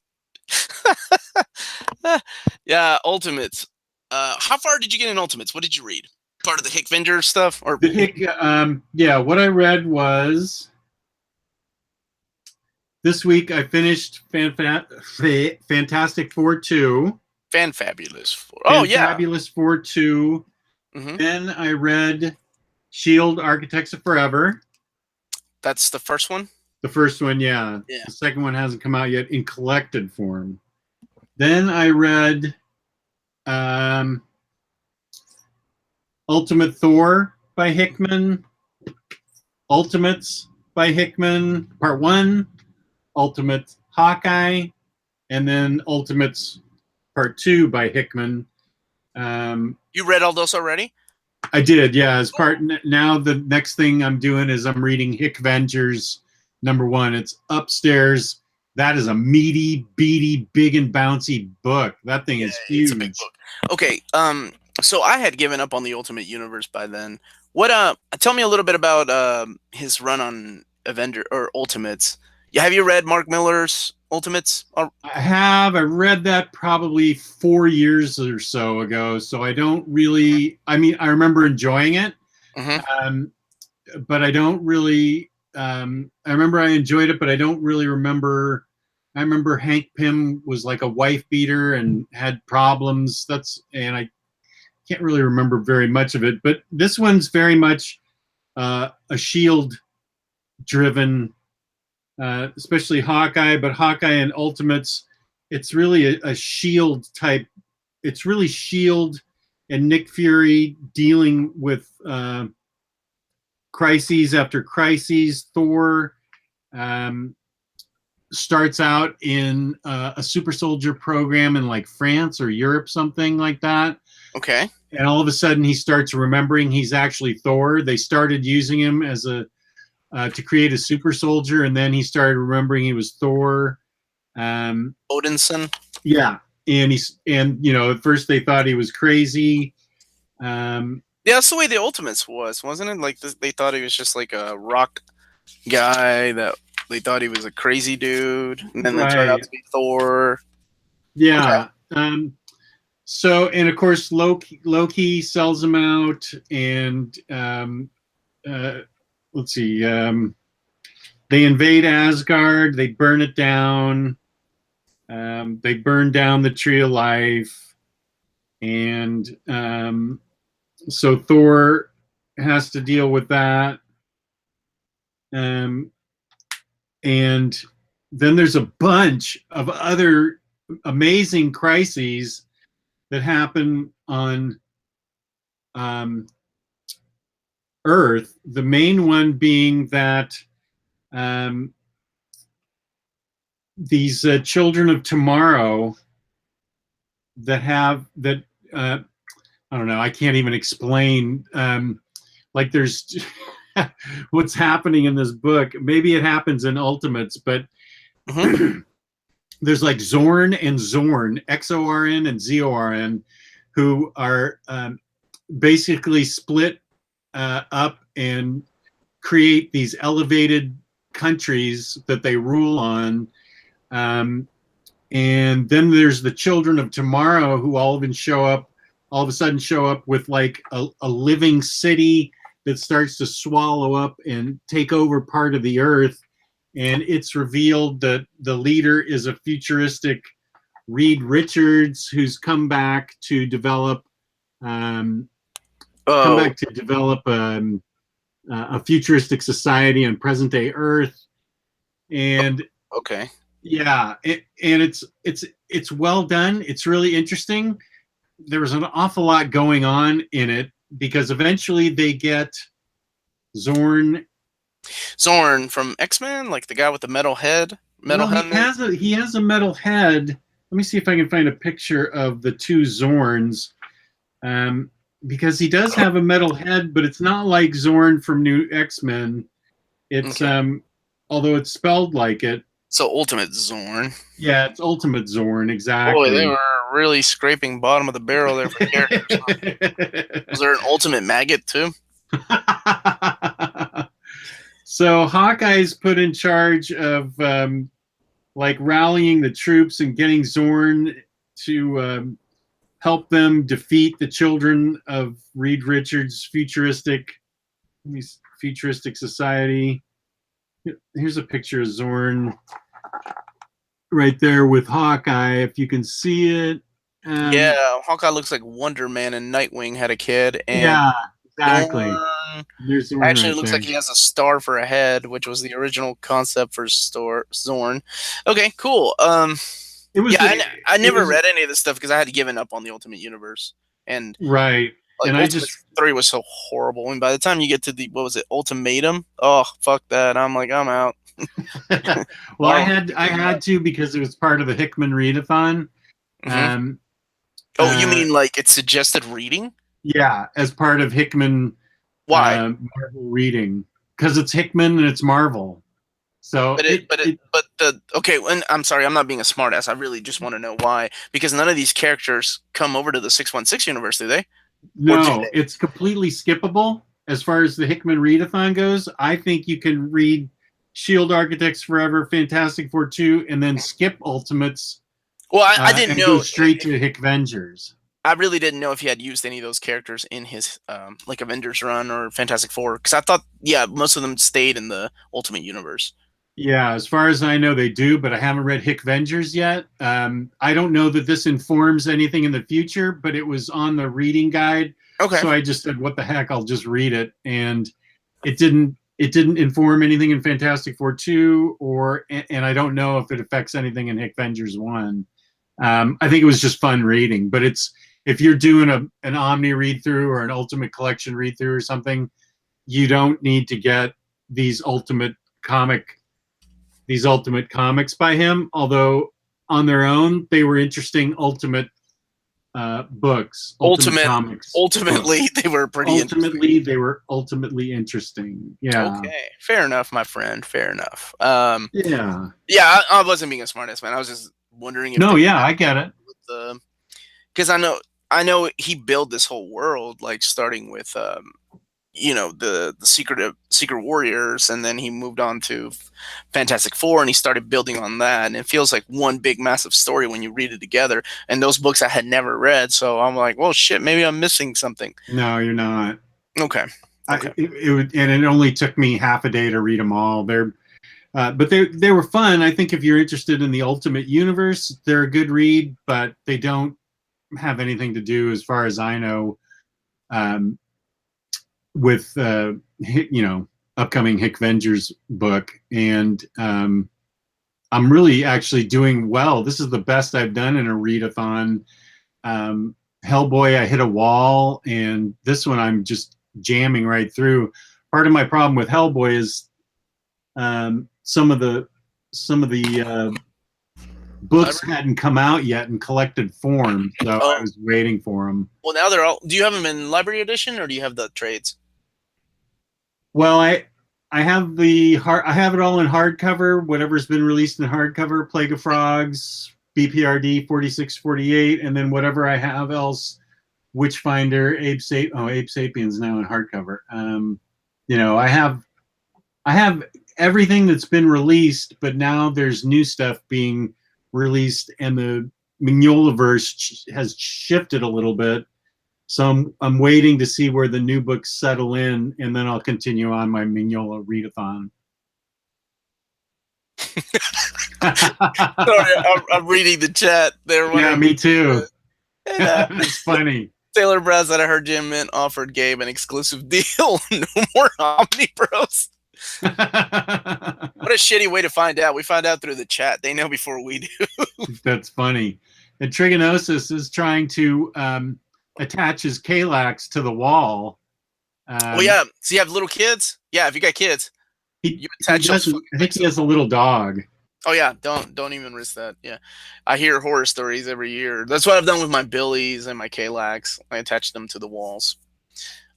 Yeah, Ultimates. How far did you get in Ultimates? What did you read? Part of the Hick Vendor stuff, or the Hick? What I read was this week. I finished Fantastic Four 2. Fanfabulous Four. Oh yeah, Fanfabulous Four 2. Mm-hmm. Then I read Shield: Architects of Forever. That's the first one. The first one, yeah. The second one hasn't come out yet in collected form. Then I read Ultimate Thor by Hickman, Ultimates by Hickman, Part 1, Ultimate Hawkeye, and then Ultimates Part 2 by Hickman. You read all those already? I did, yeah. As part now, the next thing I'm doing is I'm reading Hickvengers #1. It's upstairs. That is a meaty, beady, big and bouncy book. That thing is huge. It's a big book. Okay, so I had given up on the Ultimate Universe by then. What tell me a little bit about his run on Avenger or Ultimates. Yeah, have you read Mark Miller's Ultimates? I have. I read that probably 4 years or so ago. So I don't really. I mean, I remember enjoying it, but I don't really. I remember I enjoyed it, but I don't really remember. I remember Hank Pym was like a wife beater and had problems. And I can't really remember very much of it. But this one's very much a Shield-driven. Especially Hawkeye, but Hawkeye and Ultimates, it's really a Shield type. It's really Shield and Nick Fury dealing with crises after crises. Thor starts out in a super soldier program in like France or Europe, something like that. Okay. And all of a sudden he starts remembering he's actually Thor. They started using him as to create a super soldier, and then he started remembering he was Thor. Odinson. Yeah, and at first they thought he was crazy. Yeah, that's the way the Ultimates wasn't it? Like they thought he was just like a rock guy that they thought he was a crazy dude, and then they turned out to be Thor. Yeah. Okay. So, and of course, Loki sells him out, and let's see. They invade Asgard. They burn it down. They burn down the Tree of Life, and so Thor has to deal with that. And then there's a bunch of other amazing crises that happen on Earth. The main one being that these children of tomorrow I don't know, I can't even explain. Like there's what's happening in this book. Maybe it happens in Ultimates, but there's like Zorn and Zorn, XORN and ZORN, who are basically split up and create these elevated countries that they rule on. And then there's the children of tomorrow who all of a sudden show up with like a living city that starts to swallow up and take over part of the earth. And it's revealed that the leader is a futuristic Reed Richards who's come back to develop a futuristic society on present day Earth. And okay, yeah, and it's well done. It's really interesting. There was an awful lot going on in it because eventually they get Zorn from X-Men, like the guy with the metal head. He has a metal head. Let me see if I can find a picture of the two Zorns. Because he does have a metal head, but it's not like Zorn from New X-Men. It's although it's spelled like it. So Ultimate Zorn. Yeah, it's Ultimate Zorn, exactly. Boy, they were really scraping bottom of the barrel there for characters. Was there an Ultimate Maggot too? So Hawkeye's put in charge of like rallying the troops and getting Zorn to help them defeat the children of Reed Richards' futuristic society. Here's a picture of Zorn right there with Hawkeye, if you can see it. Yeah, Hawkeye looks like Wonder Man and Nightwing had a kid. And yeah, exactly. Actually, it looks like he has a star for a head, which was the original concept for Zorn. Okay, cool. I never read any of this stuff because I had given up on the Ultimate Universe. And right. Like, and Ultimate 3 was so horrible. And by the time you get to the, what was it, Ultimatum? Oh, fuck that. I'm like, I'm out. Well, I had to because it was part of the Hickman readathon. Oh, you mean like it's suggested reading? Yeah, as part of Hickman Why? Marvel reading, because it's Hickman and it's Marvel. So But the okay. And I'm sorry, I'm not being a smartass. I really just want to know why, because none of these characters come over to the 616 universe, do they? Or do no, they? it's completely skippable as far as the Hickman readathon goes. I think you can read Shield Architects Forever, Fantastic Four 2, and then skip Ultimates Well, I didn't and go know. straight to Hick Vengers. I really didn't know if he had used any of those characters in his like Avengers run or Fantastic Four, because I thought, yeah, most of them stayed in the Ultimate Universe. Yeah, as far as I know, they do, but I haven't read Hick Vengers yet. I don't know that this informs anything in the future, but it was on the reading guide, Okay. so I just said, "What the heck? I'll just read it." And it didn't. It didn't inform anything in Fantastic Four 2, and I don't know if it affects anything in Hick Vengers 1. I think it was just fun reading, but it's if you're doing an Omni read through or an Ultimate Collection read through or something, you don't need to get these comic these ultimate comics by him, although on their own they were interesting ultimate books, ultimate comics. Ultimately, books. they were pretty. Ultimately, they were ultimately interesting. Yeah. Okay, fair enough, my friend. Fair enough. Yeah. Yeah, I wasn't being a smartass, man. I was just wondering if No. Yeah, I get it. Because I know he built this whole world, like starting with the secret warriors, and then he moved on to Fantastic Four, and he started building on that, and it feels like one big massive story when you read it together. And those books I had never read, so I'm like, well, shit, maybe I'm missing something. No, you're not. Okay. And it only took me half a day to read them all. But they were fun. I think if you're interested in the Ultimate Universe, they're a good read, but they don't have anything to do, as far as I know, with upcoming Hick Vengers book. And I'm really actually doing well. This is the best I've done in a readathon. Hellboy, I hit a wall, and this one I'm just jamming right through. Part of my problem with Hellboy is some of the books hadn't come out yet in collected form, so I was waiting for them. Well, now they're all. Do you have them in library edition, or do you have the trades? Well, I have I have it all in hardcover. Whatever's been released in hardcover: Plague of Frogs, BPRD 4648, and then whatever I have else: Witchfinder, Abe Sapiens now in hardcover. I have everything that's been released, but now there's new stuff being released, and the Mignolaverse has shifted a little bit. So I'm waiting to see where the new books settle in, and then I'll continue on my Mignola readathon. Sorry, I'm reading the chat there. Yeah, me too. And, it's funny. Taylor Brass, that I heard Jim Mint offered Gabe an exclusive deal. No more OmniBros. What a shitty way to find out. We find out through the chat. They know before we do. That's funny. And Trigonosis is trying to attach his Kalax to the wall. Well, yeah. So you have little kids? Yeah, if you got kids, you attach those. I think he has a little dog. Oh yeah, don't even risk that. Yeah, I hear horror stories every year. That's what I've done with my Billies and my Kalax. I attach them to the walls.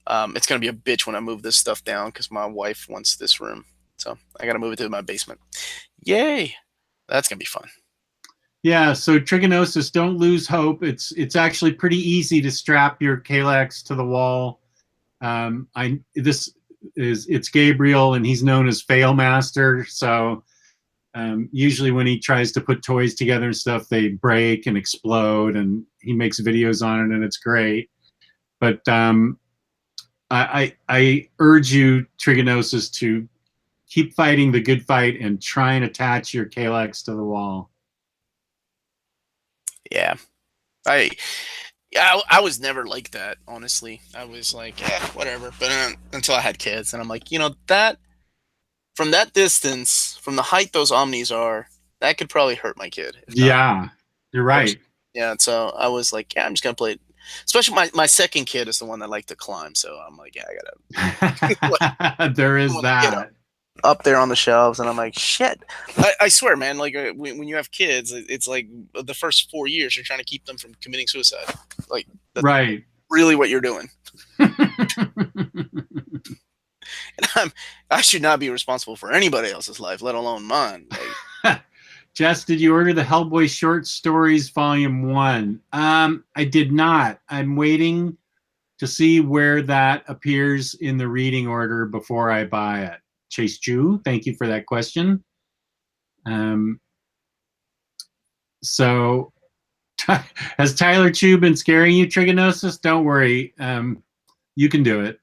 It's gonna be a bitch when I move this stuff down because my wife wants this room, so I gotta move it to my basement. Yay, that's gonna be fun. Yeah, so Trigonosis, don't lose hope. It's actually pretty easy to strap your Kalax to the wall. It's Gabriel, and he's known as Fail Master. So usually when he tries to put toys together and stuff, they break and explode, and he makes videos on it, and it's great. But I urge you, Trigonosis, to keep fighting the good fight and try and attach your Kalax to the wall. Yeah, I was never like that, honestly. I was like, whatever. But until I had kids, and I'm like, that from that distance, from the height those Omnis are, that could probably hurt my kid. Yeah, you're right. Yeah, so I was like, I'm just gonna play it. Especially my second kid is the one that liked to climb, so I'm like, I gotta. There is that. up there on the shelves, and I'm like, shit. I swear, man. Like when you have kids, it's like the first 4 years you're trying to keep them from committing suicide. Like that's Right. really what you're doing. And I should not be responsible for anybody else's life, let alone mine. Like, Jess, did you order the Hellboy short stories volume 1? I did not. I'm waiting to see where that appears in the reading order before I buy it. Chase Jew, thank you for that question. So has Tyler Chu been scaring you, Trigonosis? Don't worry. You can do it.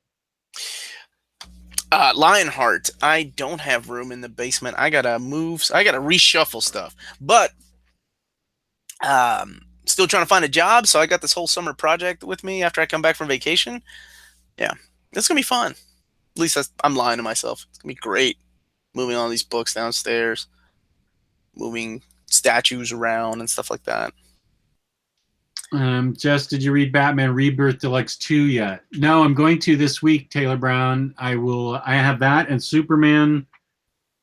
Lionheart, I don't have room in the basement. I gotta move. I gotta reshuffle stuff. But still trying to find a job, so I got this whole summer project with me after I come back from vacation. Yeah, it's gonna be fun. At least I'm lying to myself. It's gonna be great. Moving all these books downstairs, moving statues around and stuff like that. Jess, did you read Batman Rebirth Deluxe 2 yet? No, I'm going to this week, Taylor Brown. I have that and Superman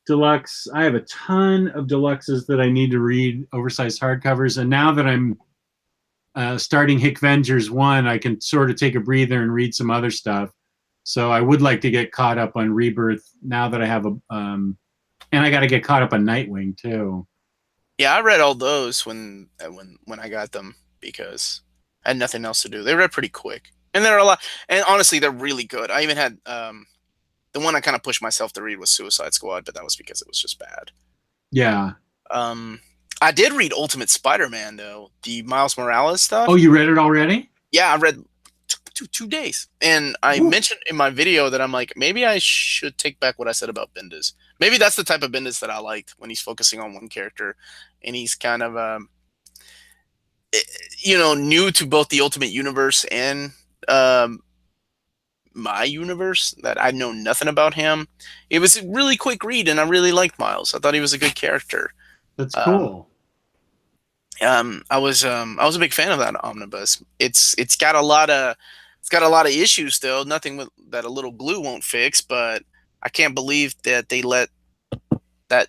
Deluxe. I have a ton of deluxes that I need to read, oversized hardcovers. And now that I'm starting Hickvengers 1, I can sort of take a breather and read some other stuff. So I would like to get caught up on Rebirth now that I have and I got to get caught up on Nightwing too. Yeah, I read all those when I got them because I had nothing else to do. They read pretty quick, and they're a lot. And honestly, they're really good. I even had the one I kind of pushed myself to read was Suicide Squad, but that was because it was just bad. Yeah. I did read Ultimate Spider-Man though, the Miles Morales stuff. Oh, you read it already? Yeah, I read 2 days, and I mentioned in my video that I'm like, maybe I should take back what I said about Bendis. Maybe that's the type of Bendis that I liked when he's focusing on one character, and he's kind of new to both the Ultimate Universe and my universe, that I know nothing about him. It was a really quick read, and I really liked Miles. I thought he was a good character. That's cool. I was a big fan of that omnibus. It's got a lot of issues still. Nothing that a little glue won't fix. But I can't believe that they let that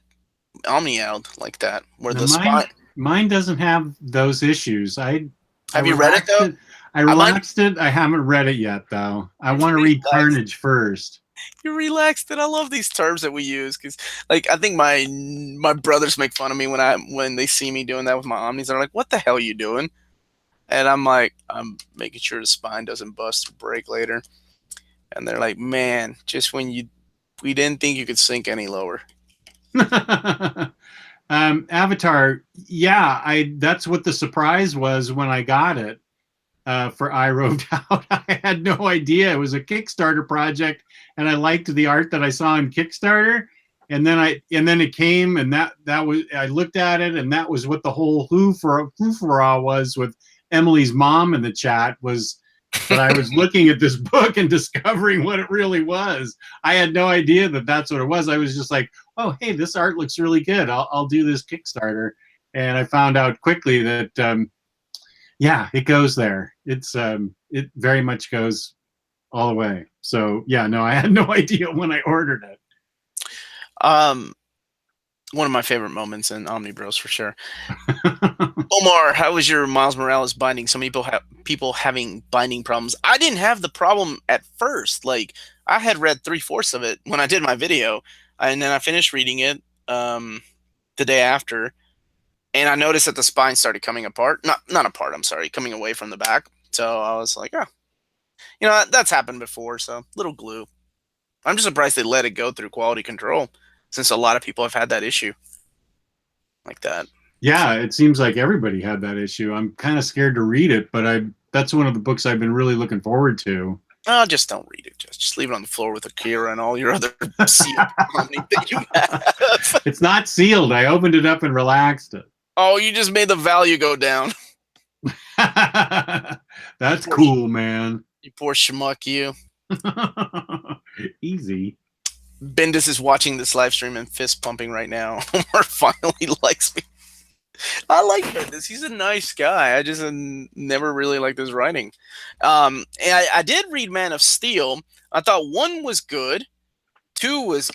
Omni out like that. Where now the spine. Mine doesn't have those issues. Have you read it though? I relaxed it. I haven't read it yet though. I want to read Carnage first. You relaxed it. I love these terms that we use because, like, I think my brothers make fun of me when they see me doing that with my Omnis. They're like, "What the hell are you doing?" And I'm like, "I'm making sure the spine doesn't bust or break later." And they're like, "Man, just when we didn't think you could sink any lower." Avatar, yeah, that's what the surprise was when I got it for I Roved Out. I had no idea it was a Kickstarter project, and I liked the art that I saw on Kickstarter. And then it came, and that was, I looked at it, and that was what the whole hoorah was with Emily's mom in the chat, was that I was looking at this book and discovering what it really was. I had no idea that that's what it was. I was just like, oh, hey, this art looks really good. I'll do this Kickstarter. And I found out quickly that, yeah, it goes there. It very much goes all the way. So yeah, no, I had no idea when I ordered it. One of my favorite moments in OmniBros for sure. Omar, how was your Miles Morales binding? Some people having binding problems. I didn't have the problem at first. Like, I had read 3/4 of it when I did my video, and then I finished reading it the day after, and I noticed that the spine started coming apart. Not apart, I'm sorry, coming away from the back. So I was like, oh, that's happened before, so little glue. I'm just surprised they let it go through quality control, since a lot of people have had that issue like that. Yeah, it seems like everybody had that issue. I'm kind of scared to read it, but that's one of the books I've been really looking forward to. Oh, just don't read it. Just leave it on the floor with Akira and all your other sealed that you have. It's not sealed. I opened it up and relaxed it. Oh, you just made the value go down. That's cool, man. You poor schmuck, you. Easy. Bendis is watching this live stream and fist pumping right now. Omar finally likes me. I like Bendis. He's a nice guy. I just never really liked his writing. And I did read Man of Steel. I thought 1 was good. 2 was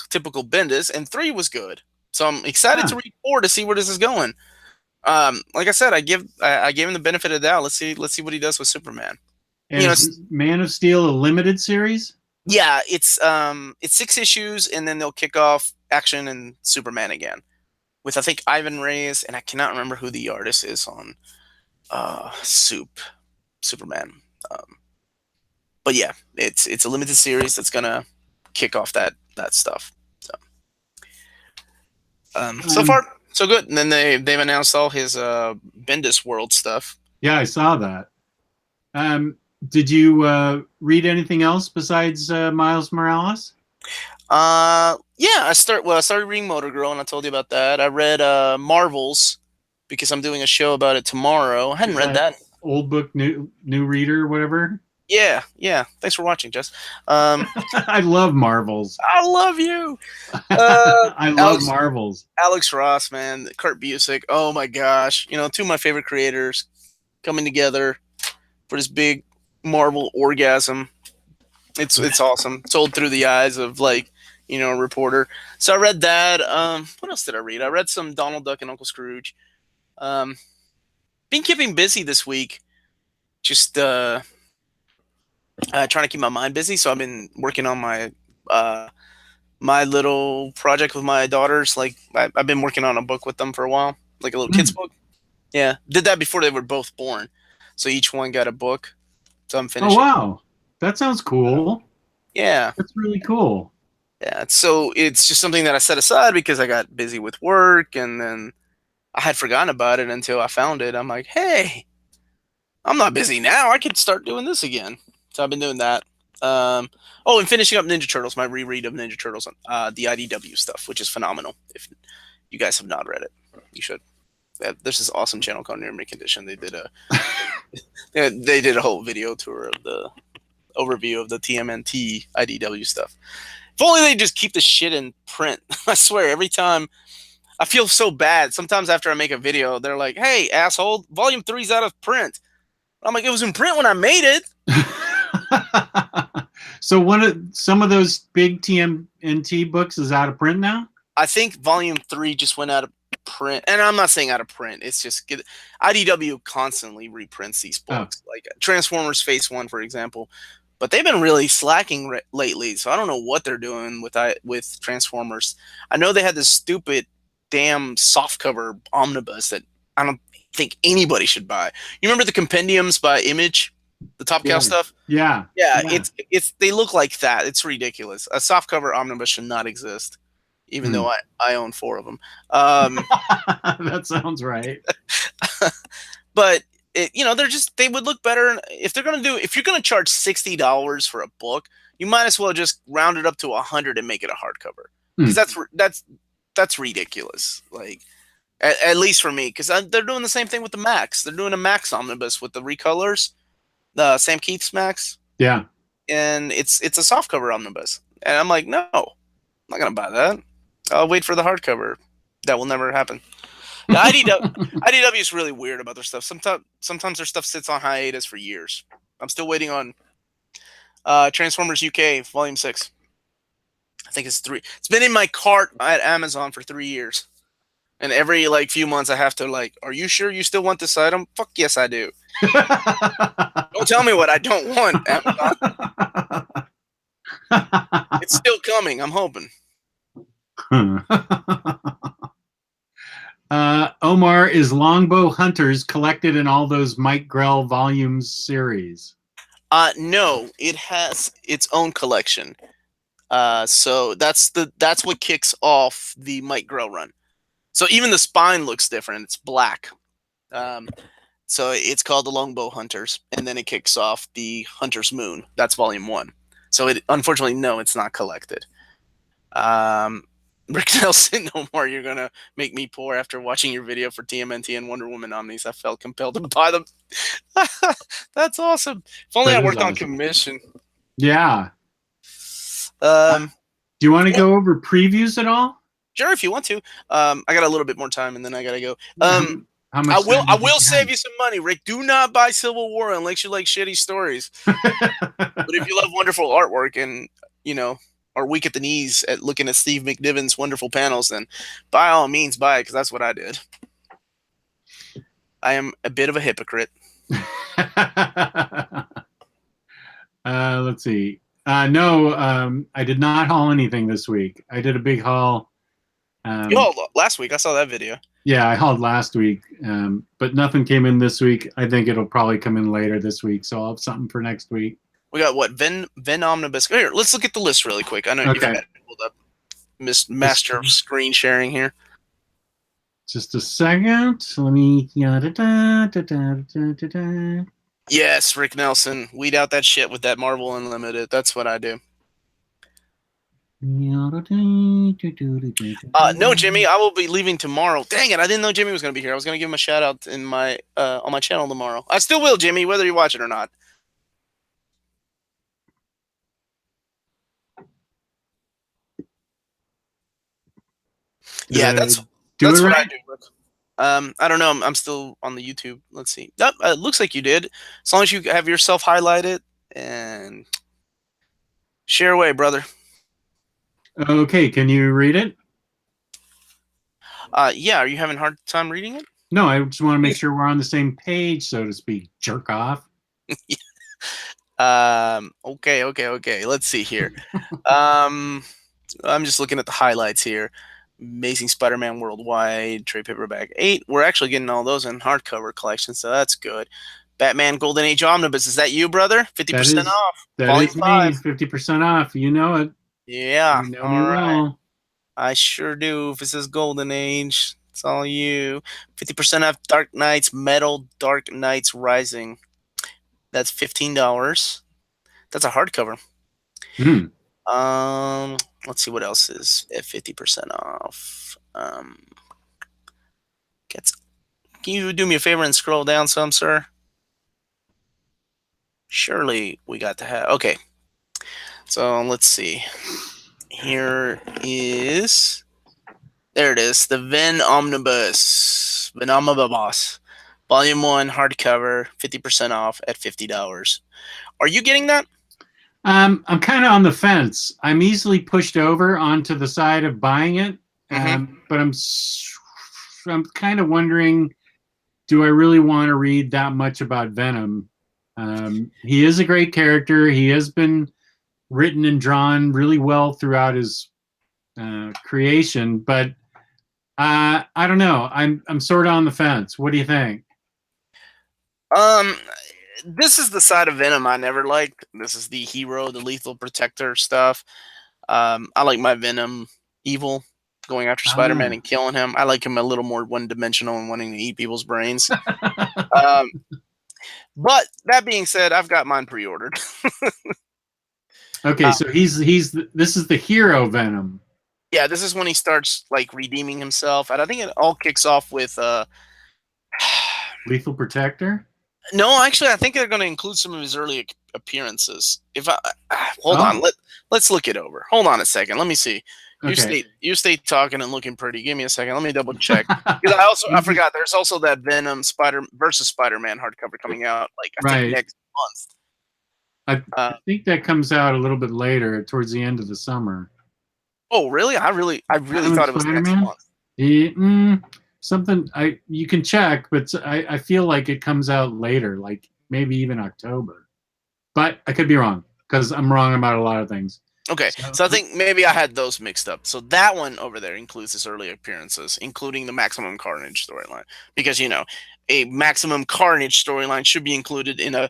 typical Bendis, and 3 was good. So I'm excited to read 4 to see where this is going. Like I said, I gave him the benefit of the doubt. Let's see what he does with Superman. And is Man of Steel a limited series? Yeah, it's 6 issues, and then they'll kick off Action and Superman again with, I think, Ivan Reyes, and I cannot remember who the artist is on Superman. But yeah, it's a limited series that's gonna kick off that stuff. So far so good. And then they've announced all his Bendis World stuff. Yeah, I saw that. Did you read anything else besides Miles Morales? Yeah, I started reading Motor Girl, and I told you about that. I read Marvels because I'm doing a show about it tomorrow. I hadn't read that. Old book, new reader, whatever. Yeah. Thanks for watching, Jess. I love Marvels. I love you. I love Marvels. Alex Ross, man, Kurt Busiek. Oh my gosh, 2 of my favorite creators coming together for this big Marvel orgasm. It's awesome. Told through the eyes of a reporter. So I read that. What else did I read? I read some Donald Duck and Uncle Scrooge. Been keeping busy this week. Just trying to keep my mind busy. So I've been working on my my little project with my daughters. I've been working on a book with them for a while, like a little kids book. Yeah, did that before they were both born. So each one got a book. So I'm finishing. Oh wow, that sounds cool. Yeah, that's really cool. Yeah, so it's just something that I set aside because I got busy with work, and then I had forgotten about it until I found it. I'm like, hey, I'm not busy now. I could start doing this again. So I've been doing that. And finishing up Ninja Turtles, my reread of Ninja Turtles, the IDW stuff, which is phenomenal. If you guys have not read it, you should. There's this awesome channel called Near Me Condition. They did a whole video tour of the overview of the TMNT IDW stuff. If only they just keep the shit in print. I swear, every time I feel so bad. Sometimes after I make a video, they're like, "Hey, asshole, Volume 3's out of print." I'm like, "It was in print when I made it." So some of those big TMNT books is out of print now? I think Volume 3 just went out of print. And I'm not saying out of print. It's just IDW constantly reprints these books. Like Transformers Phase 1, for example. But they've been really slacking lately. So I don't know what they're doing with Transformers. I know they had this stupid damn softcover omnibus that I don't think anybody should buy. You remember the compendiums by Image? The Top Cow stuff? Yeah. It's they look like that. It's ridiculous. A softcover omnibus should not exist, even though I own 4 of them. That sounds right. But they would look better if you're gonna charge $60 for a book. You might as well just round it up to $100 and make it a hardcover, because that's ridiculous. Like at least for me, because they're doing the same thing with the Max. They're doing a Max omnibus with the recolors. The Sam Keith's Max. Yeah. And it's a softcover omnibus. And I'm like, no, I'm not going to buy that. I'll wait for the hardcover. That will never happen. Now, IDW is really weird about their stuff. Sometimes their stuff sits on hiatus for years. I'm still waiting on Transformers UK Volume 6. I think it's 3. It's been in my cart at Amazon for 3 years. And every few months I have to are you sure you still want this item? Fuck yes, I do. Don't tell me what I don't want, Amazon. It's still coming. I'm hoping. Omar, is Longbow Hunters collected in all those Mike Grell volumes series? No, it has its own collection. So that's what kicks off the Mike Grell run. So even the spine looks different. It's black. So it's called the Longbow Hunters, and then it kicks off the Hunter's Moon. That's Volume 1. So unfortunately, no, it's not collected. Rick Nelson, Omar, you're going to make me poor after watching your video for TMNT and Wonder Woman Omnis. I felt compelled to buy them. That's awesome. If only I worked on commission. Yeah. Do you want to go over previews at all? Sure, if you want to. I got a little bit more time, and then I got to go. How much I will save you some money, Rick. Do not buy Civil War unless you like shitty stories. But if you love wonderful artwork and, are weak at the knees at looking at Steve McNiven's wonderful panels, then by all means buy it, because that's what I did. I am a bit of a hypocrite. Let's see. No, I did not haul anything this week. I did a big haul. You hauled last week. I saw that video. Yeah, I hauled last week, but nothing came in this week. I think it'll probably come in later this week, so I'll have something for next week. We got what? Ven Omnibus. Here, let's look at the list really quick. I know you've got it pulled up. Master of screen sharing here. Just a second. Let me. Yes, Rick Nelson. Weed out that shit with that Marvel Unlimited. That's what I do. No, Jimmy, I will be leaving tomorrow. Dang it, I didn't know Jimmy was going to be here. I was going to give him a shout out in my on my channel tomorrow. I still will, Jimmy, whether you watch it or not. Yeah, that's what I do. I don't know. I'm still on the YouTube. Let's see. It looks like you did. As long as you have yourself highlighted and share away, brother. Okay, can you read it? Yeah. Are you having a hard time reading it? No, I just want to make sure we're on the same page, so to speak. Jerk off. Okay. Let's see here. I'm just looking at the highlights here. Amazing Spider-Man Worldwide, trade paperback 8. We're actually getting all those in hardcover collection, so that's good. Batman Golden Age Omnibus. Is that you, brother? 50% off. That is me. 50% off. You know it. Yeah. You know me well. I sure do. If it says Golden Age, it's all you. 50% off Dark Knights Metal Dark Knights Rising. That's $15. That's a hardcover. Let's see what else is at 50% off. Can you do me a favor and scroll down some, sir? Surely we got to have. Okay. So let's see. Here is. There it is. The Ven Omnibus. Volume 1 hardcover, 50% off at $50. Are you getting that? I'm kind of on the fence. I'm easily pushed over onto the side of buying it, but I'm kind of wondering, do I really want to read that much about Venom? He is a great character. He has been written and drawn really well throughout his creation, but I don't know. I'm sort of on the fence. What do you think? This is the side of Venom I never liked. This is the hero, the lethal protector stuff. I like my Venom evil, going after Spider-Man and killing him. I like him a little more one-dimensional and wanting to eat people's brains. But that being said, I've got mine pre-ordered. Okay, so this is the hero Venom. Yeah, this is when he starts like redeeming himself, and I think it all kicks off with Lethal Protector. No, actually, I think they're going to include some of his early appearances. If I hold on, let's look it over. Hold on a second. Let me see. Okay. You stay talking and looking pretty. Give me a second. Let me double check. Because I forgot. There's also that Venom versus Spider-Man hardcover coming out. Like I think next month. I think that comes out a little bit later, towards the end of the summer. Oh, really? I really thought it was next month. Something you can check, but I feel like it comes out later, like maybe even October. But I could be wrong, because I'm wrong about a lot of things. Okay, so I think maybe I had those mixed up. So that one over there includes his early appearances, including the Maximum Carnage storyline. Because, a Maximum Carnage storyline should be included in a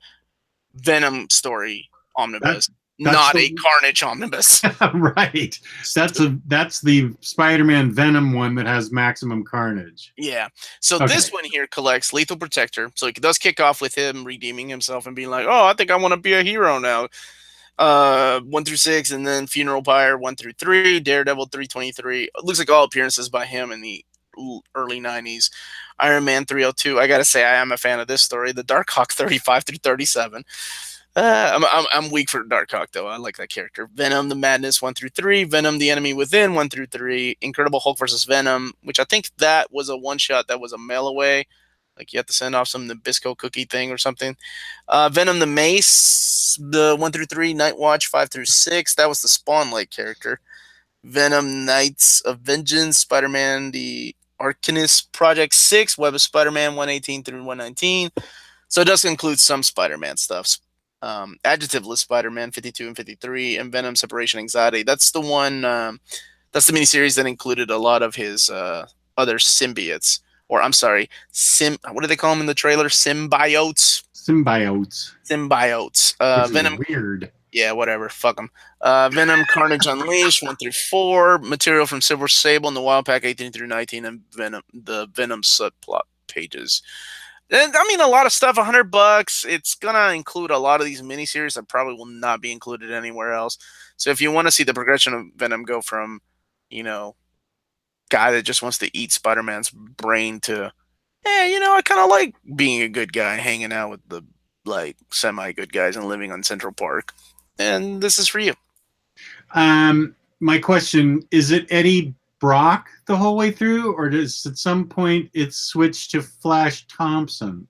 Venom story omnibus. Not a Carnage omnibus. Right. That's the Spider-Man Venom one that has Maximum Carnage. Yeah. So this one here collects Lethal Protector. So it does kick off with him redeeming himself and being like, oh, I think I want to be a hero now. 1 through 6, and then Funeral Pyre 1 through 3, Daredevil 323. It looks like all appearances by him in the early 90s. Iron Man 302. I gotta say, I am a fan of this story. The Darkhawk 35 through 37. I'm weak for Darkhawk, though. I like that character. Venom, the Madness 1 through 3. Venom, the Enemy Within 1 through 3. Incredible Hulk versus Venom, which I think that was a one-shot that was a mail away. Like you have to send off some Nabisco cookie thing or something. Venom the Mace, the 1 through 3, Night Watch 5 through 6. That was the Spawn-like character. Venom Knights of Vengeance, Spider-Man the Arcanist Project 6, Web of Spider-Man 118 through 119. So it does include some Spider-Man stuff. Adjectiveless Spider-Man 52 and 53, and Venom Separation Anxiety. That's the one. That's the miniseries that included a lot of his other symbiotes, or I'm sorry, what do they call them in the trailer? Symbiotes. Symbiotes. Symbiotes. Which Venom. is weird. Yeah, whatever. Fuck them. Venom, Carnage Unleashed 1 through 4. Material from Silver Sable and the Wild Pack 18 through 19, and the Venom subplot pages. And, I mean, a lot of stuff. $100. It's gonna include a lot of these miniseries that probably will not be included anywhere else. So if you want to see the progression of Venom go from, guy that just wants to eat Spider-Man's brain to, I kind of like being a good guy, hanging out with the semi-good guys and living on Central Park. And this is for you. My question, is it Eddie Brock the whole way through, or does at some point it switch to Flash Thompson?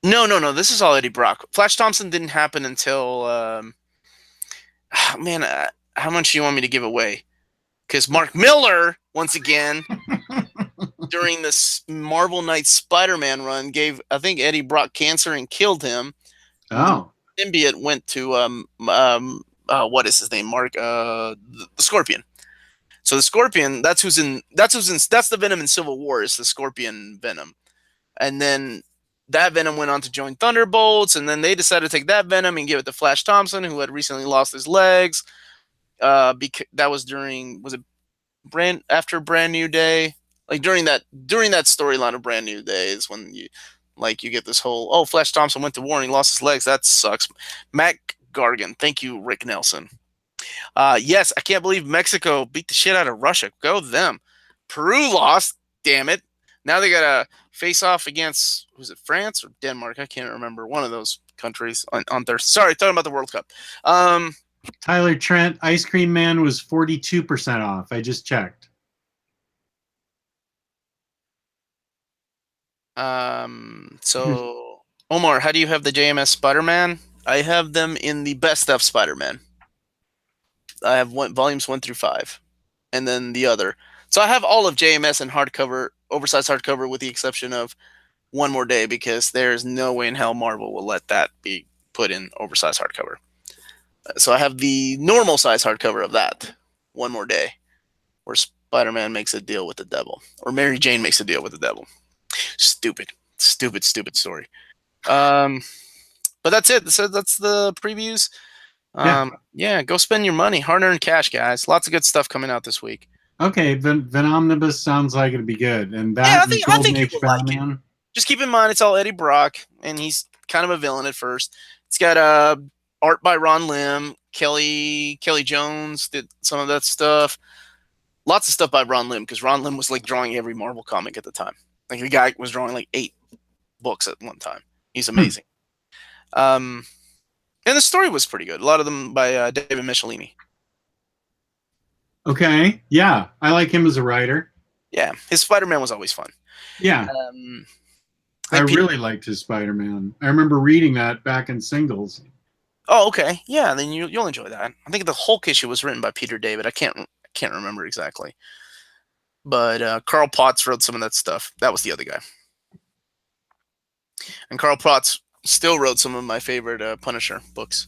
No. This is all Eddie Brock. Flash Thompson didn't happen until, how much do you want me to give away? Because Mark Miller, once again, during this Marvel Knights Spider-Man run, gave, I think, Eddie Brock cancer and killed him. Oh. The symbiote went to what is his name? The Scorpion. So the Scorpion, that's the Venom in Civil War, is the Scorpion Venom. And then that Venom went on to join Thunderbolts, and then they decided to take that Venom and give it to Flash Thompson, who had recently lost his legs. Because that was after Brand New Day? Like during that storyline of Brand New Day is when you get this whole, Flash Thompson went to war and he lost his legs. That sucks. Mac Gargan. Thank you, Rick Nelson. Yes, I can't believe Mexico beat the shit out of Russia. Go them. Peru lost. Damn it. Now they got to face off against, was it France or Denmark? I can't remember. One of those countries on Thursday. Sorry, talking about the World Cup. Tyler Trent, Ice Cream Man was 42% off. I just checked. So Omar, how do you have the JMS Spider-Man? I have them in the Best of Spider-Man. I have volumes 1 through 5, and then the other. So I have all of JMS in hardcover, oversized hardcover, with the exception of One More Day, because there's no way in hell Marvel will let that be put in oversized hardcover. So I have the normal size hardcover of that, One More Day, where Spider-Man makes a deal with the devil, or Mary Jane makes a deal with the devil. Stupid story. But that's it. So that's the previews. Yeah, go spend your money, hard-earned cash, guys. Lots of good stuff coming out this week. Okay, Omnibus sounds like it'd be good, and that I think you will like it. Just keep in mind it's all Eddie Brock, and he's kind of a villain at first. It's got art by Ron Lim. Kelly Jones did some of that stuff. Lots of stuff by Ron Lim, because Ron Lim was drawing every Marvel comic at the time. The guy was drawing 8 books at one time. He's amazing. And the story was pretty good. A lot of them by David Michelini. Okay, yeah, I like him as a writer. Yeah, his Spider-Man was always fun. Yeah, I really liked his Spider-Man. I remember reading that back in singles. Oh, okay, yeah, then you'll enjoy that. I think the Hulk issue was written by Peter David. I can't remember exactly, but Carl Potts wrote some of that stuff. That was the other guy, and Carl Potts still wrote some of my favorite Punisher books.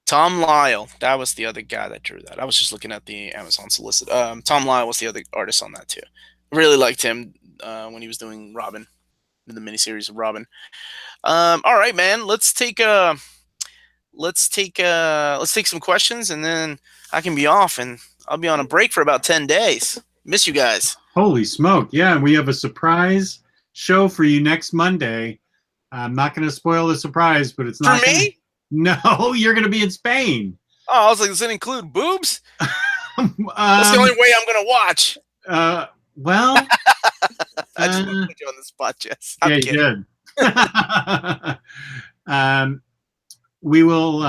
Tom Lyle, that was the other guy that drew that. I was just looking at the Amazon solicit. Tom Lyle was the other artist on that too. Really liked him when he was doing Robin, in the miniseries of Robin. All right, man. Let's take some questions, and then I can be off, and I'll be on a break for about 10 days. Miss you guys. Holy smoke! Yeah, we have a surprise show for you next Monday. I'm not going to spoil the surprise, but it's not for me. No, you're going to be in Spain. Oh, I was like, does it include boobs? That's the only way I'm going to watch. Well, I just want to put you on the spot, Jess. Yeah, you did. We will.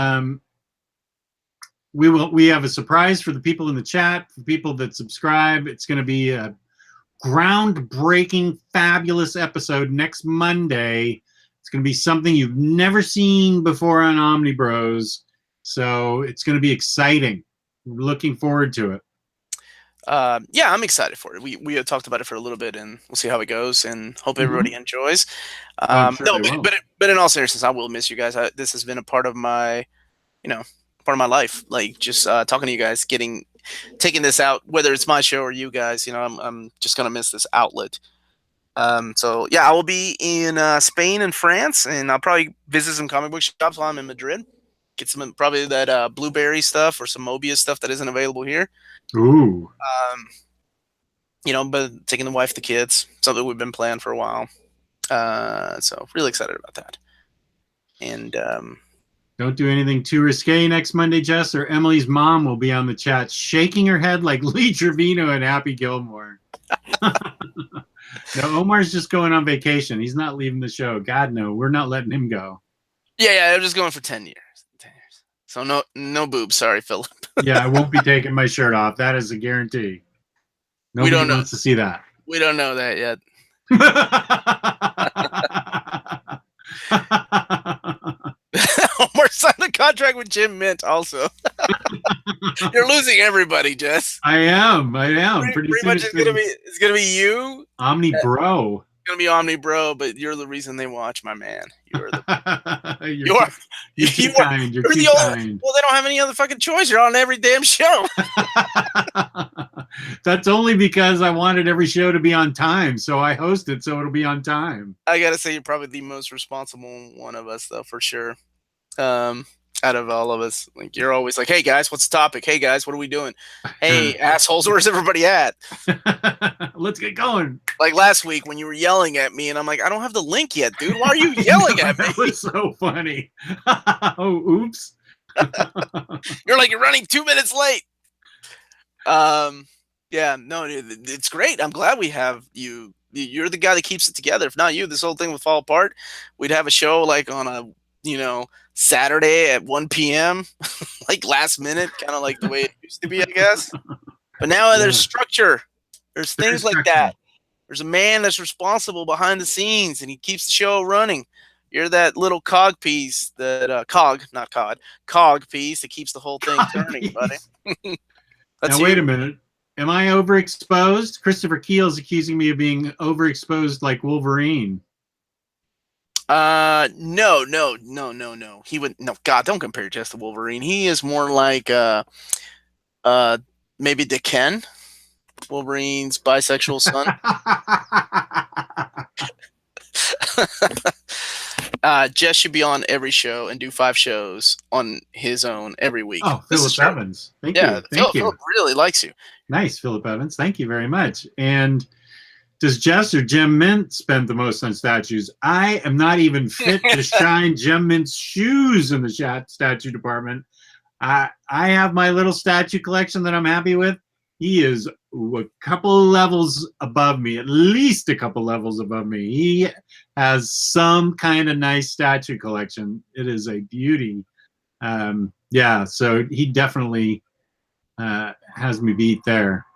we have a surprise for the people in the chat, for people that subscribe. It's going to be a groundbreaking, fabulous episode next Monday. It's going to be something you've never seen before on OmniBros. So it's going to be exciting. We're looking forward to it. Yeah, I'm excited for it. We had talked about it for a little bit, and we'll see how it goes, and hope everybody enjoys. I'm sure they will. But in all seriousness, I will miss you guys. This has been a part of my, part of my life. Like just talking to you guys, taking this out, whether it's my show or you guys. I'm just gonna miss this outlet. So yeah, I will be in Spain and France, and I'll probably visit some comic book shops while I'm in Madrid. Get some probably that Blueberry stuff or some Mobius stuff that isn't available here. Ooh. But taking the wife, the kids, something we've been planning for a while. So really excited about that. And don't do anything too risque next Monday, Jess, or Emily's mom will be on the chat shaking her head like Lee Trevino and Happy Gilmore. No, Omar's just going on vacation. He's not leaving the show. God, no, we're not letting him go. Yeah, I'm just going for 10 years. 10 years. So no boobs. Sorry, Philip. Yeah, I won't be taking my shirt off. That is a guarantee. Nobody wants to see that. We don't know that yet. Omar signed a contract with Jim Mint also. You're losing everybody, Jess. I am. Pretty much it's gonna be you. OmniBro. It's gonna be OmniBro, but you're the reason they watch, my man. You're too kind. You're too kind. Well, they don't have any other fucking choice. You're on every damn show. That's only because I wanted every show to be on time, so I host it so it'll be on time. I gotta say, you're probably the most responsible one of us, though, for sure. Out of all of us, like you're always like, "Hey guys, what's the topic? Hey guys, what are we doing? Hey assholes, where's everybody at? Let's get going." Like last week when you were yelling at me, and I'm like, "I don't have the link yet, dude. Why are you yelling at me?" That was so funny. Oh, oops. You're like, you're running 2 minutes late. Yeah, no, it's great. I'm glad we have you. You're the guy that keeps it together. If not you, this whole thing would fall apart. We'd have a show like on a Saturday at 1 p.m. like last minute, kind of like the way it used to be, I guess. But now there's structure. There's things like that. There's a man that's responsible behind the scenes, and he keeps the show running. You're that little cog piece, cog piece that keeps the whole thing turning, buddy. Now, wait a minute. Am I overexposed? Christopher Keel's accusing me of being overexposed like Wolverine. No. He would God, don't compare Jess to Wolverine. He is more like maybe Ken, Wolverine's bisexual son. Jess should be on every show and do 5 shows on his own every week. Oh, Philip Evans. Thank you. Philip really likes you. Nice, Philip Evans. Thank you very much. And does Jess or Jim Mint spend the most on statues? I am not even fit to shine Jim Mint's shoes in the statue department. I have my little statue collection that I'm happy with. He is a couple levels above me, at least a couple levels above me. He has some kind of nice statue collection. It is a beauty. Yeah, so he definitely has me beat there.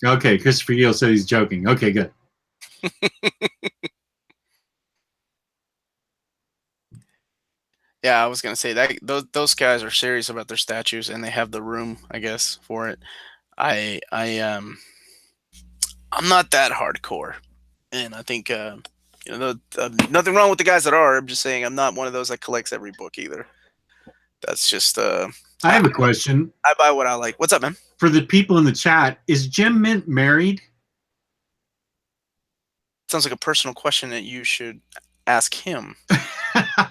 Okay, Christopher Yale said he's joking. Okay, good. Yeah, I was gonna say that those guys are serious about their statues, and they have the room, I guess, for it. I'm not that hardcore, and I think nothing wrong with the guys that are. I'm just saying I'm not one of those that collects every book either. That's just I have a question. I buy what I like. What's up, man? For the people in the chat, is Jim Mint married? Sounds like a personal question that you should ask him.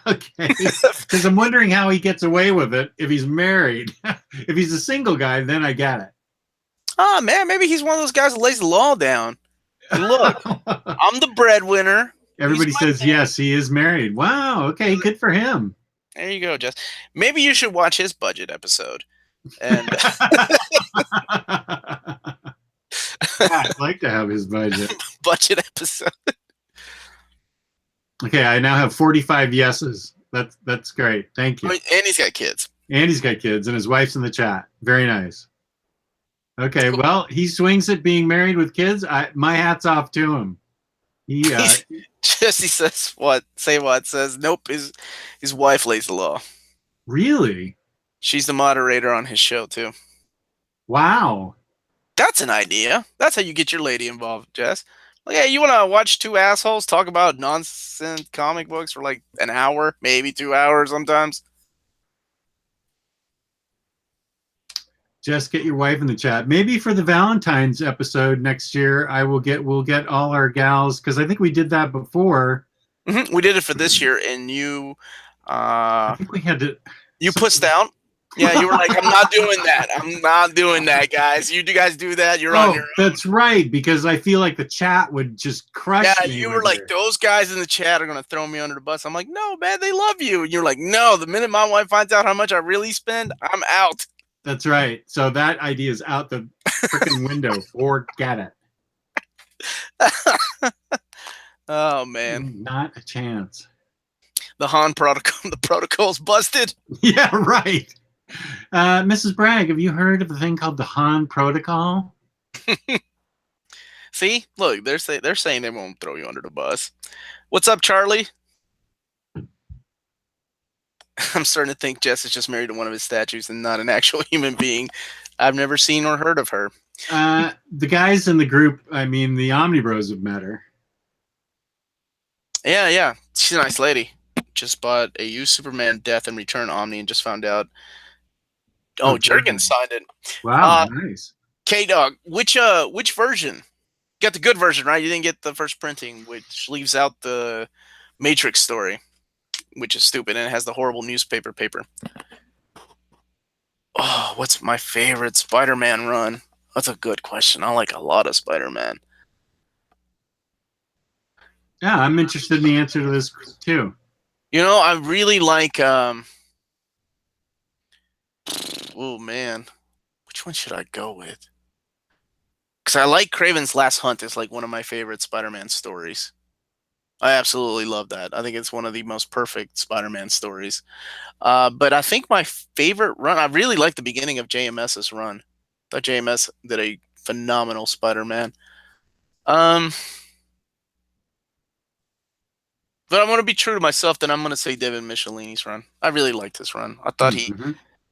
Okay, because I'm wondering how he gets away with it if he's married. If he's a single guy, then I get it. Oh man, maybe he's one of those guys that lays the law down. And look, I'm the breadwinner. Everybody says yes, he is married. Wow. Okay, good for him. There you go, Jess. Maybe you should watch his budget episode. And I'd like to have his budget episode. Okay, I now have 45 yeses. That's great. Thank you. And he's got kids. And he's got kids, and his wife's in the chat. Very nice. Okay, well, he swings at being married with kids. My hat's off to him. He Jesse says what? Say what? Says nope. His wife lays the law. Really? She's the moderator on his show too. Wow. That's an idea. That's how you get your lady involved, Jess. Like, hey, you want to watch two assholes talk about nonsense comic books for like an hour, maybe 2 hours sometimes? Just get your wife in the chat. Maybe for the Valentine's episode next year, we'll get all our gals, because I think we did that before. Mm-hmm. We did it for this year, and you I think we had to. You pussed out. Yeah, you were like, I'm not doing that. I'm not doing that, guys. You guys do that. You're on your own. That's right, because I feel like the chat would just crush me. Yeah, you were like, those guys in the chat are going to throw me under the bus. I'm like, no, man, they love you. And you're like, no, the minute my wife finds out how much I really spend, I'm out. That's right. So that idea is out the freaking window. Forget it. Oh, man. Not a chance. The Han protocol, the protocol's busted. Yeah, right. Mrs. Bragg, have you heard of a thing called the Han protocol? See, look, they're saying they won't throw you under the bus. What's up, Charlie? I'm starting to think Jess is just married to one of his statues and not an actual human being. I've never seen or heard of her. The guys in the group, I mean, the OmniBros have met her. Yeah. She's a nice lady. Just bought a used Superman Death and Return Omni and just found out. Oh, Jurgen signed it. Wow, nice. K-Dog, which version? You got the good version, right? You didn't get the first printing, which leaves out the Matrix story, which is stupid, and it has the horrible newspaper paper. Oh, what's my favorite Spider-Man run? That's a good question. I like a lot of Spider-Man. Yeah, I'm interested in the answer to this too. You know, I really like oh man, which one should I go with? Because I like Kraven's Last Hunt. It's like one of my favorite Spider-Man stories. I absolutely love that. I think it's one of the most perfect Spider-Man stories. But I think my favorite run, I really like the beginning of JMS's run. I thought JMS did a phenomenal Spider-Man. But I'm going to be true to myself, then I'm going to say David Michelini's run. I really liked his run. I thought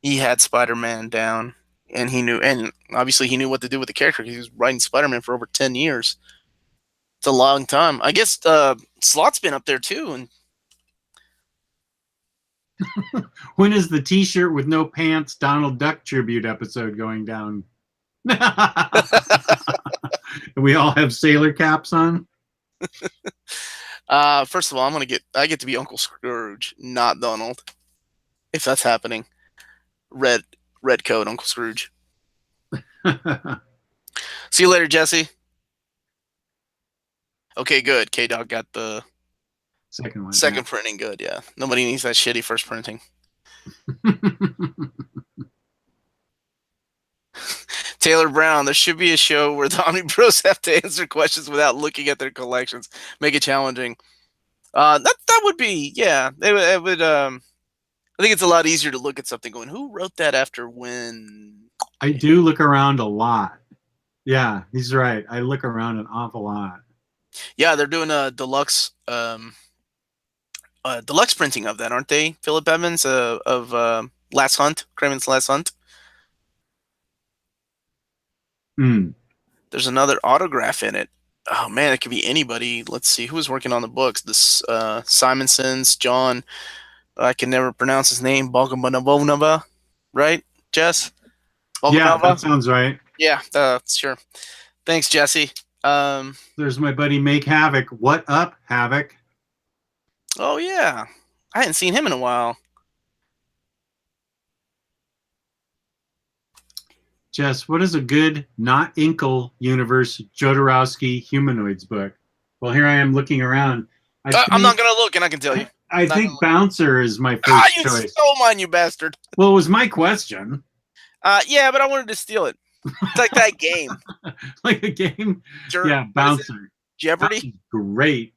he had Spider-Man down, and he knew, and obviously he knew what to do with the character because he was writing Spider-Man for over 10 years. It's a long time. I guess Slot's been up there too. And when is the T-shirt with no pants Donald Duck tribute episode going down? We all have sailor caps on. First of all, I get to be Uncle Scrooge, not Donald. If that's happening. Red coat, Uncle Scrooge. See you later, Jesse. Okay, good. K-Dog got the second one. Second printing, good, yeah. Nobody needs that shitty first printing. Taylor Brown, there should be a show where the OmniBros have to answer questions without looking at their collections. Make it challenging. That would be, yeah. It would. I think it's a lot easier to look at something going, who wrote that after when? I do look around a lot. Yeah, he's right. I look around an awful lot. Yeah, they're doing a deluxe printing of that, aren't they? Philip Evans of Last Hunt, Kraven's Last Hunt. There's another autograph in it. Oh man, it could be anybody. Let's see who was working on the books. This Simonson's John. I can never pronounce his name. Bogdanova, right, Jess? Bogdanova? Yeah, that sounds right. Yeah, sure. Thanks, Jesse. There's my buddy Make Havoc. What up, Havoc? Oh yeah, I hadn't seen him in a while. Jess, what is a good, not Inkle universe Jodorowsky humanoids book? Well, here I am looking around. I'm not going to look, and I can tell you. I think Bouncer is my first choice. You stole mine, you bastard. Well, it was my question. Yeah, but I wanted to steal it. It's like that game. Like a game? Yeah, Bouncer. Jeopardy? Great.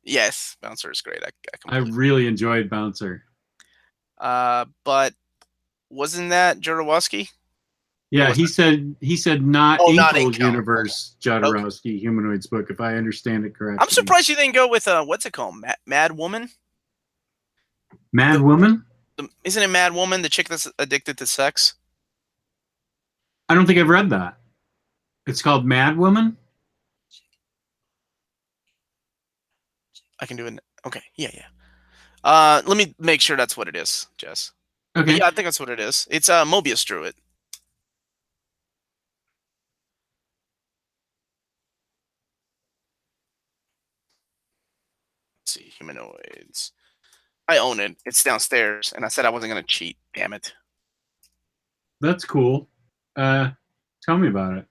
Yes, Bouncer is great. I really enjoyed Bouncer. But Wasn't that Jodorowsky? Yeah, Was he said not Oh, not Inkle Inkle. Universe Okay. Jodorowsky Humanoids book, if I understand it I'm correctly. surprised you didn't go with what's it called? Mad Woman? Mad Woman? Isn't it Mad Woman, the chick that's addicted to sex? I don't think I've read that. It's called Mad Woman? I can do it. Okay. Yeah, yeah. Let me make sure that's what it is, Jess. But Okay. yeah, I think that's what it is. It's Mobius drew it. Let's see, humanoids. I own it. It's downstairs, and I said I wasn't gonna cheat. Damn it. That's cool. Tell me about it.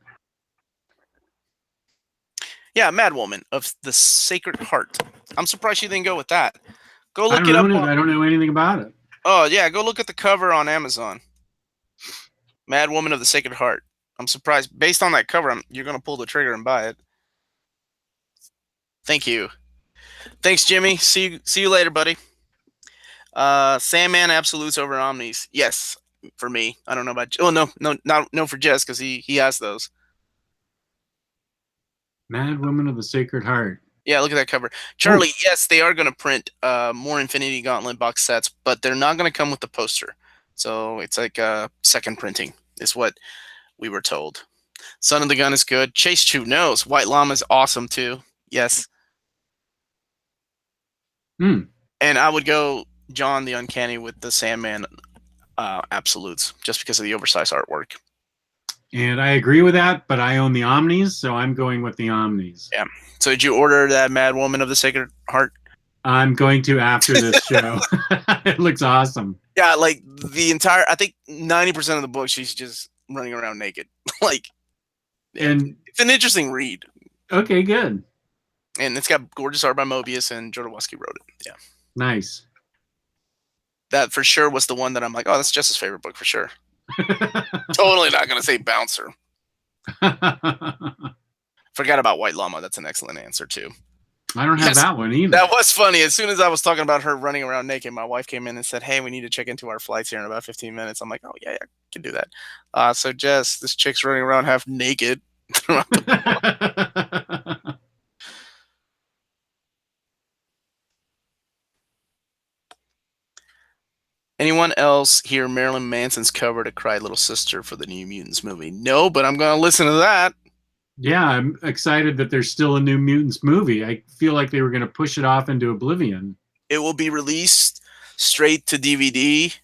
Yeah, Mad Woman of the Sacred Heart. I'm surprised you didn't go with that. Go I look don't it up. own it. I don't know anything about it. Oh yeah, go look at the cover on Amazon. Mad Woman of the Sacred Heart. I'm surprised. Based on that cover, you're gonna pull the trigger and buy it. Thank you. Thanks, Jimmy. See you later, buddy. Sandman Absolutes over Omnis. Yes, for me. I don't know about. Oh no for Jess because he has those. Mad Woman of the Sacred Heart. Yeah, look at that cover. Charlie, yes, they are going to print more Infinity Gauntlet box sets, but they're not going to come with the poster. So it's like second printing is what we were told. Son of the Gun is good. Chase Chu knows. White Llama is awesome too. Yes. And I would go John the Uncanny with the Sandman Absolutes just because of the oversized artwork. And I agree with that, but I own the Omnis, so I'm going with the Omnis. Yeah. So did you order that Mad Woman of the Sacred Heart? I'm going to after this show. It looks awesome. Yeah, like the entire, I think 90% of the book, she's just running around naked. Like, and it's an interesting read. Okay, good. And it's got gorgeous art by Mobius, and Jodorowsky wrote it. Yeah. Nice. That for sure was the one that I'm like, oh, that's Jess's favorite book for sure. Totally not going to say Bouncer. Forgot about White Llama. That's an excellent answer, too. I don't have that one either. That was funny. As soon as I was talking about her running around naked, my wife came in and said, hey, we need to check into our flights here in about 15 minutes. I'm like, oh, yeah, I can do that. So, Jess, this chick's running around half naked. Anyone else hear Marilyn Manson's cover to Cry Little Sister for the New Mutants movie? No, but I'm going to listen to that. Yeah, I'm excited that there's still a New Mutants movie. I feel like they were going to push it off into oblivion. It will be released straight to DVD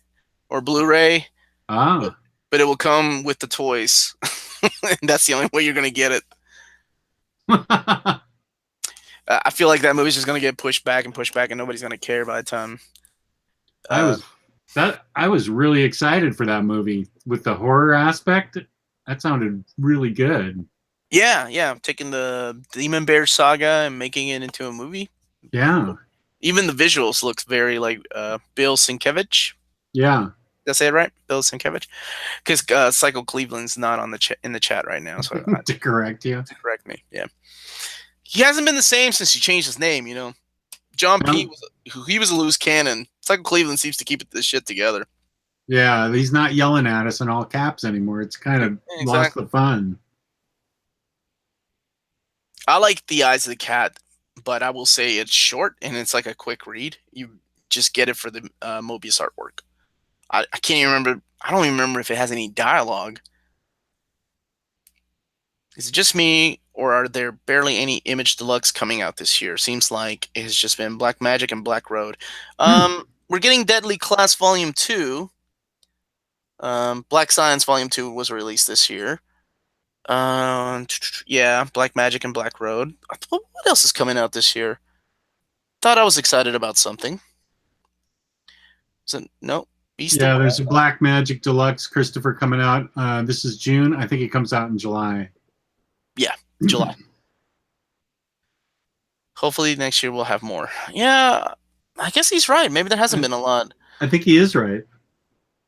or Blu-ray. Ah. But it will come with the toys. That's the only way you're going to get it. I feel like that movie's just going to get pushed back, and nobody's going to care by the time. I was really excited for that movie with the horror aspect. That sounded really good. Yeah, taking the Demon Bear saga and making it into a movie. Yeah. Even the visuals look very like Bill Sienkiewicz. Yeah. Did I say it right? Bill Sienkiewicz? Because Psycho Cleveland's not on in the chat right now. So to correct you. To correct me, yeah. He hasn't been the same since he changed his name, you know. John P. was a loose cannon. Psycho Cleveland seems to keep this shit together. Yeah, he's not yelling at us in all caps anymore. It's kind of lost the fun. I like The Eyes of the Cat, but I will say it's short and it's like a quick read. You just get it for the Mobius artwork. I can't even remember. I don't even remember if it has any dialogue. Is it just me, or are there barely any Image Deluxe coming out this year? Seems like it has just been Black Magic and Black Road. We're getting Deadly Class Volume 2. Black Science Volume 2 was released this year. Yeah, Black Magic and Black Road. What else is coming out this year? Thought I was excited about something. No? Yeah, there's a Black Magic Deluxe Christopher coming out. This is June. I think it comes out in July. Yeah, July. Hopefully next year we'll have more. Yeah, I guess he's right. Maybe there hasn't been a lot. I think he is right.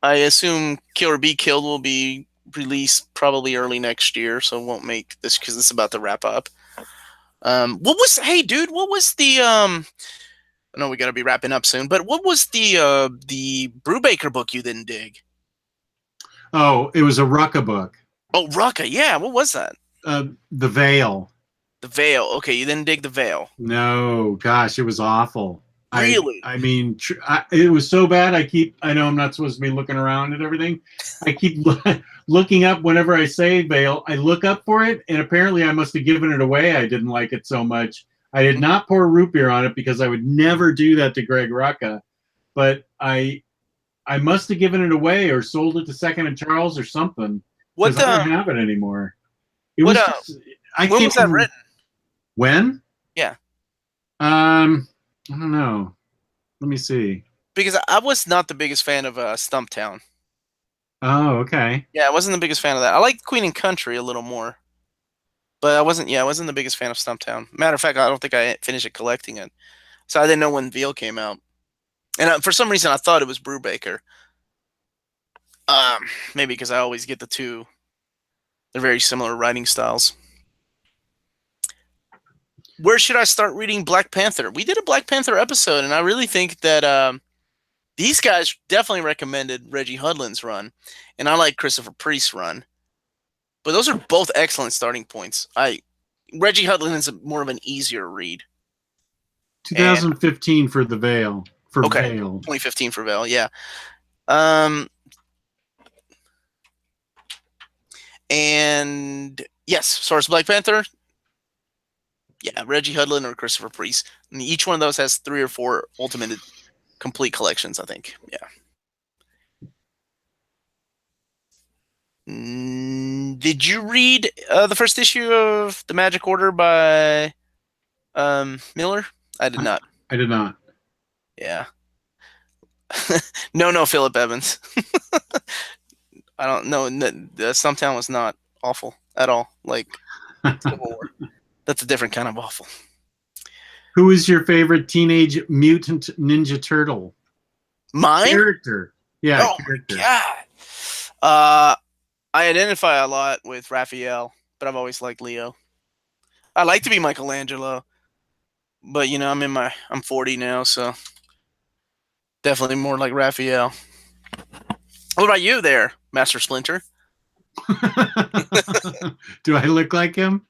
I assume Kill or Be Killed will be released probably early next year, so it won't make this because it's about to wrap up. Hey dude, what was the I know we gotta be wrapping up soon, but what was the Brubaker book you didn't dig? Oh, it was a Rucka book. Oh, Rucka. Yeah. What was that? The Veil. The Veil. Okay, you didn't dig The Veil. No, gosh, it was awful. Really? I mean, it was so bad. I know I'm not supposed to be looking around at everything. I keep looking up whenever I say Veil. I look up for it, and apparently I must have given it away. I didn't like it so much. I did not pour root beer on it because I would never do that to Greg Rucka. But I must have given it away or sold it to Second and Charles or something. Because I don't have it anymore. It was. When was that written? When? Yeah. I don't know. Let me see. Because I was not the biggest fan of Stumptown. Oh, okay. Yeah, I wasn't the biggest fan of that. I liked Queen and Country a little more. But I wasn't the biggest fan of Stumptown. Matter of fact, I don't think I finished collecting it. So I didn't know when Veil came out. And for some reason, I thought it was Brubaker. Maybe because I always get the two. They're very similar writing styles. Where should I start reading Black Panther? We did a Black Panther episode, and I really think that these guys definitely recommended Reggie Hudlin's run, and I like Christopher Priest's run. But those are both excellent starting points. Reggie Hudlin is more of an easier read. 2015 for The Veil. Veil. 2015 for Veil, yeah. And yes, as far as Black Panther, yeah, Reggie Hudlin or Christopher Priest. And each one of those has 3 or 4 ultimate complete collections, I think. Yeah. Did you read the first issue of The Magic Order by Miller? I did not. I did not. Yeah. No, Philip Evans. I don't know. Stumptown was not awful at all. Like Civil War. That's a different kind of awful. Who is your favorite Teenage Mutant Ninja Turtle? Mine? Character. Yeah. Oh character. my god. I identify a lot with Raphael, but I've always liked Leo. I like to be Michelangelo, but you know, I'm 40 now, so definitely more like Raphael. What about you there, Master Splinter? Do I look like him?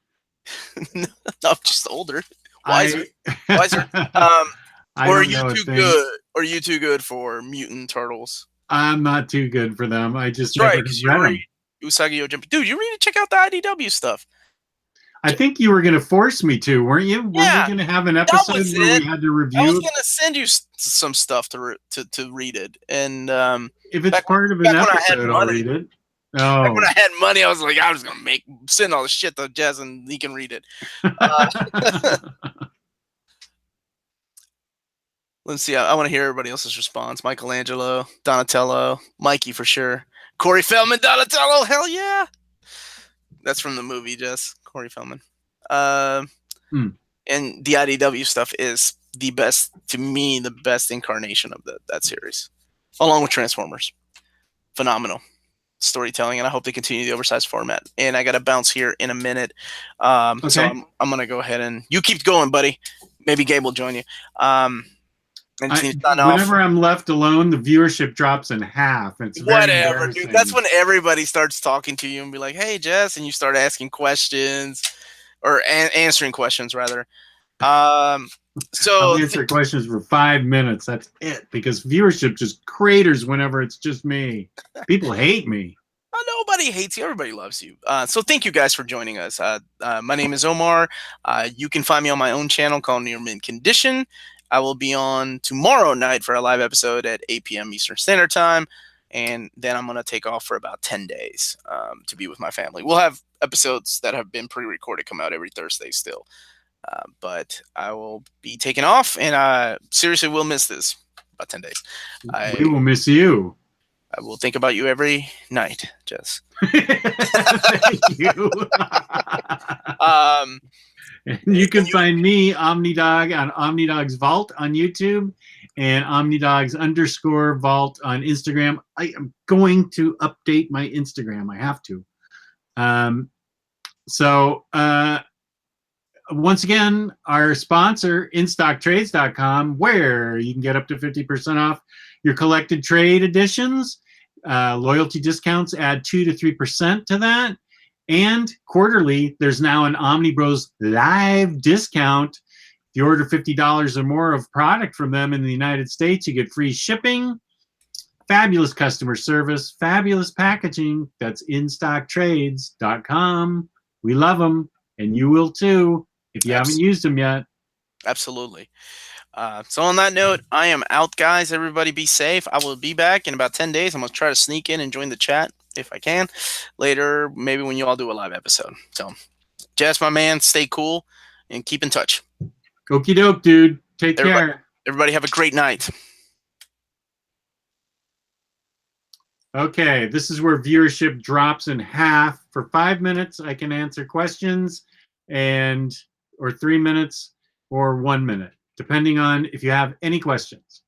No, I'm just older. Wiser. Or are you too good? Are you too good for mutant turtles? I'm not too good for them. I just never read them. Usagi Yojimbo. Dude, you need to check out the IDW stuff. I think you were going to force me to, weren't you? Yeah, weren't we going to have an episode where we had to review? I was going to send you some stuff to read it, and if it's part of an episode, I'll read it. Oh, when I had money, I was like, I was going to send all the shit to Jez, and he can read it. Let's see. I want to hear everybody else's response. Michelangelo, Donatello, Mikey for sure. Corey Feldman, Donatello, hell yeah! That's from the movie, Jess. Corey Feldman. And the IDW stuff is the best, to me, the best incarnation of that series, along with Transformers. Phenomenal storytelling, and I hope they continue the oversized format. And I got to bounce here in a minute, okay. So I'm gonna go ahead and you keep going, buddy. Maybe Gabe will join you. Whenever I'm left alone, the viewership drops in half. It's whatever, dude. That's when everybody starts talking to you and be like, "Hey, Jess," and you start asking questions or answering questions rather. So I'll answer questions for 5 minutes. That's it, because viewership just craters whenever it's just me. People hate me. Nobody hates you. Everybody loves you. So thank you guys for joining us. My name is Omar. You can find me on my own channel called Near Mint Condition. I will be on tomorrow night for a live episode at 8 p.m. Eastern Standard Time. And then I'm going to take off for about 10 days to be with my family. We'll have episodes that have been pre-recorded come out every Thursday still. But I will be taking off, and I seriously will miss this. About 10 days. We will miss you. I will think about you every night, Jess. Thank you. You can find me, OmniDog, on OmniDog's Vault on YouTube and OmniDogs_Vault on Instagram. I am going to update my Instagram. I have to. Once again, our sponsor, InStockTrades.com, where you can get up to 50% off your collected trade editions. loyalty discounts add 2 to 3% to that. And quarterly, there's now an Omnibros discount. If you order $50 or more of product from them in the United States, you get free shipping, fabulous customer service, fabulous packaging. That's instocktrades.com. We love them, and you will too if you haven't used them yet. Absolutely. So on that note, I am out, guys. Everybody be safe. I will be back in about 10 days. I'm going to try to sneak in and join the chat if I can. Later, maybe when you all do a live episode. So, Jess, my man, stay cool and keep in touch. Okie doke, dude. Take care. Everybody have a great night. Okay, this is where viewership drops in half. For 5 minutes, I can answer questions, or 3 minutes, or 1 minute, depending on if you have any questions.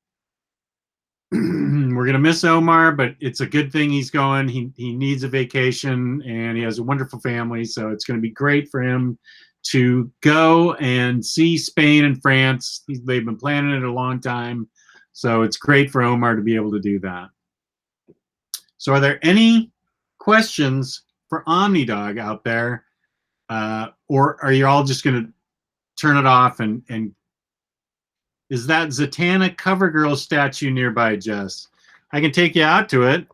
We're gonna miss Omar, but it's a good thing he's going. He needs a vacation, and he has a wonderful family, so it's gonna be great for him to go and see Spain and France. They've been planning it a long time, so it's great for Omar to be able to do that. So are there any questions for OmniDog out there? Or are you all just going to turn it off? And is that Zatanna CoverGirl statue nearby, Jess? I can take you out to it.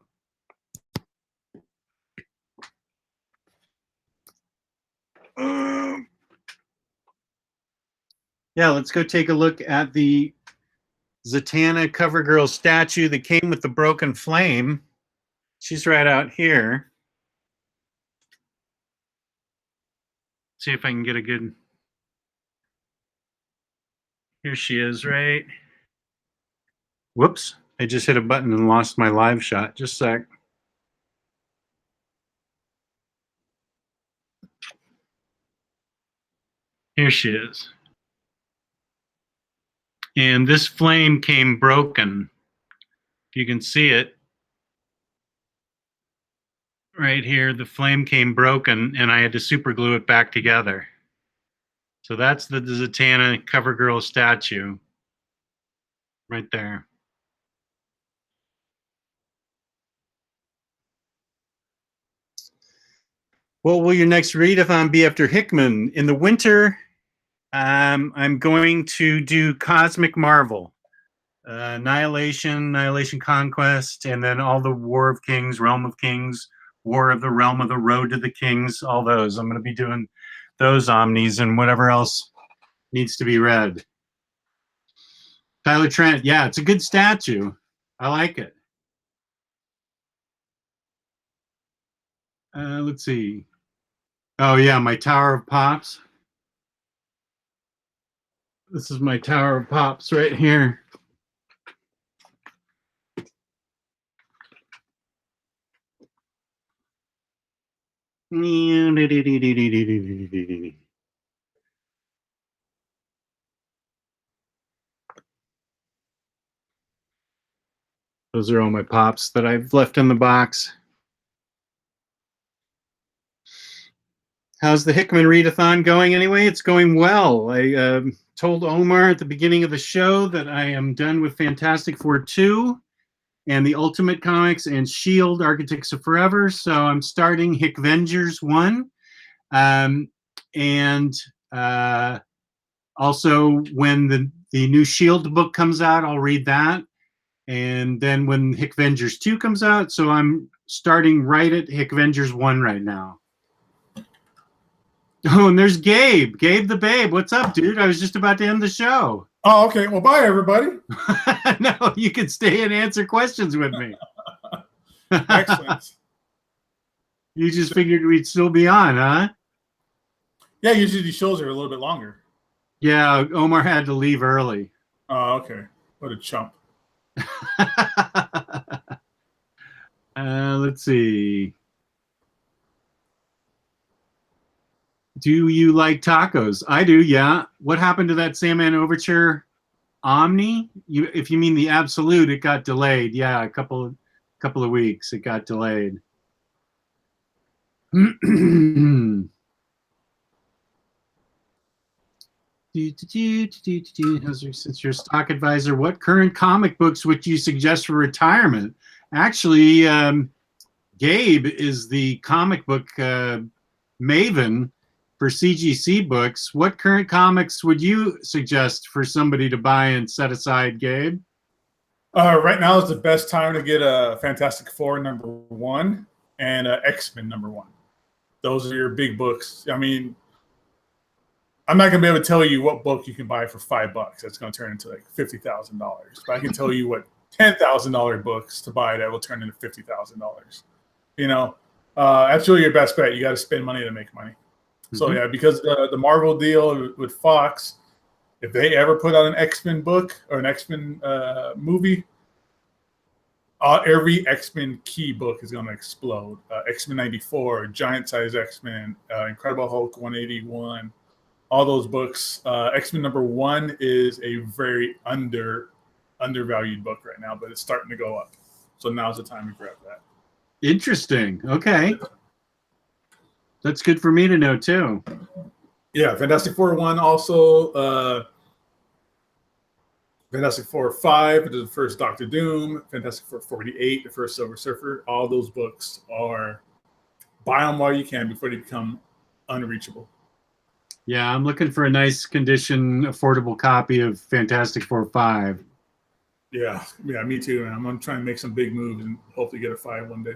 Yeah, let's go take a look at the Zatanna CoverGirl statue that came with the broken flame. She's right out here. See if I can get a good... Here she is, right? Whoops. I just hit a button and lost my live shot. Just a sec. Here she is. And this flame came broken. You can see it. Right here, the flame came broken, and I had to super glue it back together. So that's the Zatanna CoverGirl statue. Right there. What will your next readathon be after Hickman? In the winter, I'm going to do Cosmic Marvel. Annihilation, Annihilation Conquest, and then all the War of Kings, Realm of Kings, War of the Realm of the Road to the Kings, all those. I'm going to be doing those Omnis and whatever else needs to be read. Tyler Trent, yeah, it's a good statue. I like it. Let's see. Oh, yeah, my Tower of Pops. This is my Tower of Pops right here. Those are all my Pops that I've left in the box. How's the Hickman readathon going anyway? It's going well. I told Omar at the beginning of the show that I am done with Fantastic Four 2 and the Ultimate Comics and S.H.I.E.L.D. Architects of Forever. So I'm starting Hickvengers 1. Also, when the new S.H.I.E.L.D. book comes out, I'll read that. And then when Hickvengers 2 comes out, so I'm starting right at Hickvengers 1 right now. Oh, and there's Gabe. Gabe the Babe. What's up, dude? I was just about to end the show. Oh, okay. Well, bye, everybody. No, you can stay and answer questions with me. Excellent. You just figured we'd still be on, huh? Yeah, usually these shows are a little bit longer. Yeah, Omar had to leave early. Oh, okay. What a chump. Let's see. Do you like tacos? I do, yeah. What happened to that Sandman Overture Omni? If you mean the Absolute, it got delayed. Yeah, a couple of weeks. It got delayed. Since you're a stock advisor, what current comic books would you suggest for retirement? Actually, Gabe is the comic book maven for CGC books. What current comics would you suggest for somebody to buy and set aside, Gabe? Right now is the best time to get a Fantastic Four #1 and X-Men #1. Those are your big books. I mean, I'm not going to be able to tell you what book you can buy for $5. That's going to turn into like $50,000. But I can tell you what $10,000 books to buy that will turn into $50,000. You know, that's really your best bet. You got to spend money to make money. So yeah, because the Marvel deal with Fox, if they ever put out an X-Men book or an X-Men movie, every X-Men key book is going to explode. X-Men 94, Giant Size X-Men, Incredible Hulk 181, all those books. X-Men #1 is a very undervalued book right now, but it's starting to go up. So now's the time to grab that. Interesting. Okay. That's good for me to know too. Yeah, Fantastic Four 1 also. Fantastic Four 5, the first Doctor Doom. Fantastic Four 48, the first Silver Surfer. All those books are buy them while you can before they become unreachable. Yeah, I'm looking for a nice condition, affordable copy of Fantastic Four 5. Yeah, me too. And I'm going to try and make some big moves and hopefully get a 5 one day.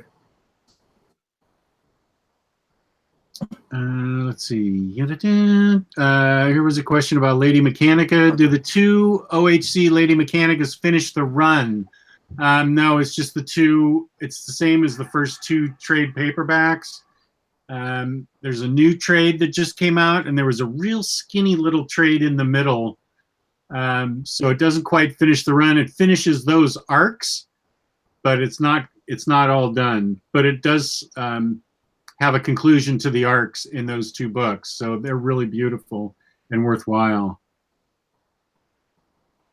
Let's see. Here was a question about Lady Mechanica. Do the 2 OHC Lady Mechanicas finish the run? No, it's just the 2. It's the same as the first 2 trade paperbacks. There's a new trade that just came out, and there was a real skinny little trade in the middle. So it doesn't quite finish the run. It finishes those arcs, but it's not all done. But it does have a conclusion to the arcs in those 2 books. So they're really beautiful and worthwhile.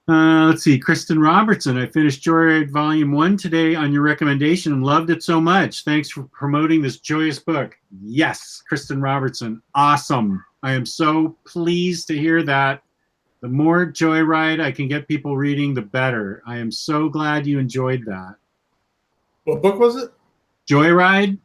Let's see. Kristen Robertson, I finished Joyride Volume 1 today on your recommendation and loved it so much. Thanks for promoting this joyous book. Yes, Kristen Robertson. Awesome. I am so pleased to hear that. The more Joyride I can get people reading, the better. I am so glad you enjoyed that. What book was it? Joyride.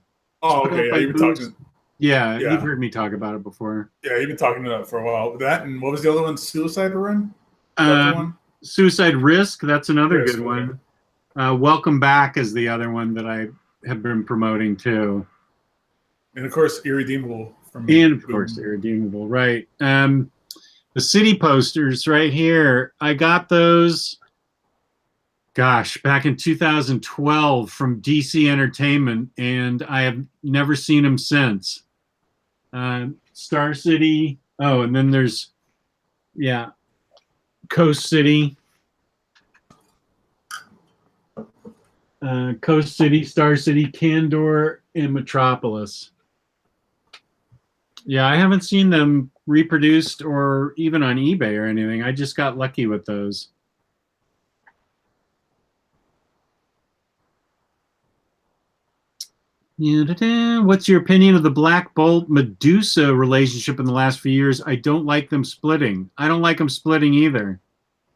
Oh, okay. Yeah, you've been talking. Yeah, you've heard me talk about it before. Yeah, you've been talking about it for a while. That and what was the other one? Suicide Run? One? Suicide Risk. That's another Risk, good one. Welcome Back is the other one that I have been promoting too. And of course, Irredeemable. Irredeemable. Right. The city posters right here. I got those. Gosh, back in 2012 from DC Entertainment, and I have never seen them since. Star City. Oh, and then there's, Coast City. Coast City, Star City, Candor, and Metropolis. Yeah, I haven't seen them reproduced or even on eBay or anything. I just got lucky with those. What's your opinion of the Black Bolt Medusa relationship in the last few years? I don't like them splitting. I don't like them splitting either.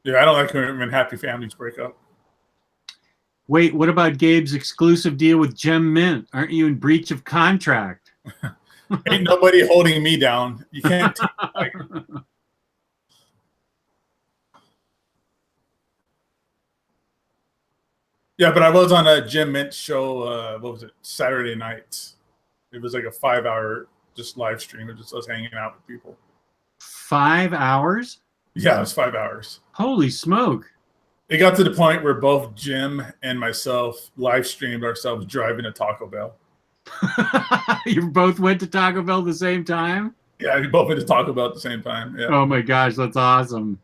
Yeah, I don't like when happy families break up. Wait, what about Gabe's exclusive deal with Gem Mint? Aren't you in breach of contract? Ain't nobody holding me down. You can't. Yeah, but I was on a Gem Mint show, what was it, Saturday night. It was like a 5-hour just live stream of just us hanging out with people. 5 hours? Yeah, it was 5 hours. Holy smoke. It got to the point where both Jim and myself live streamed ourselves driving to Taco Bell. You both went to Taco Bell at the same time? Yeah, we both went to Taco Bell at the same time. Yeah. Oh my gosh, that's awesome.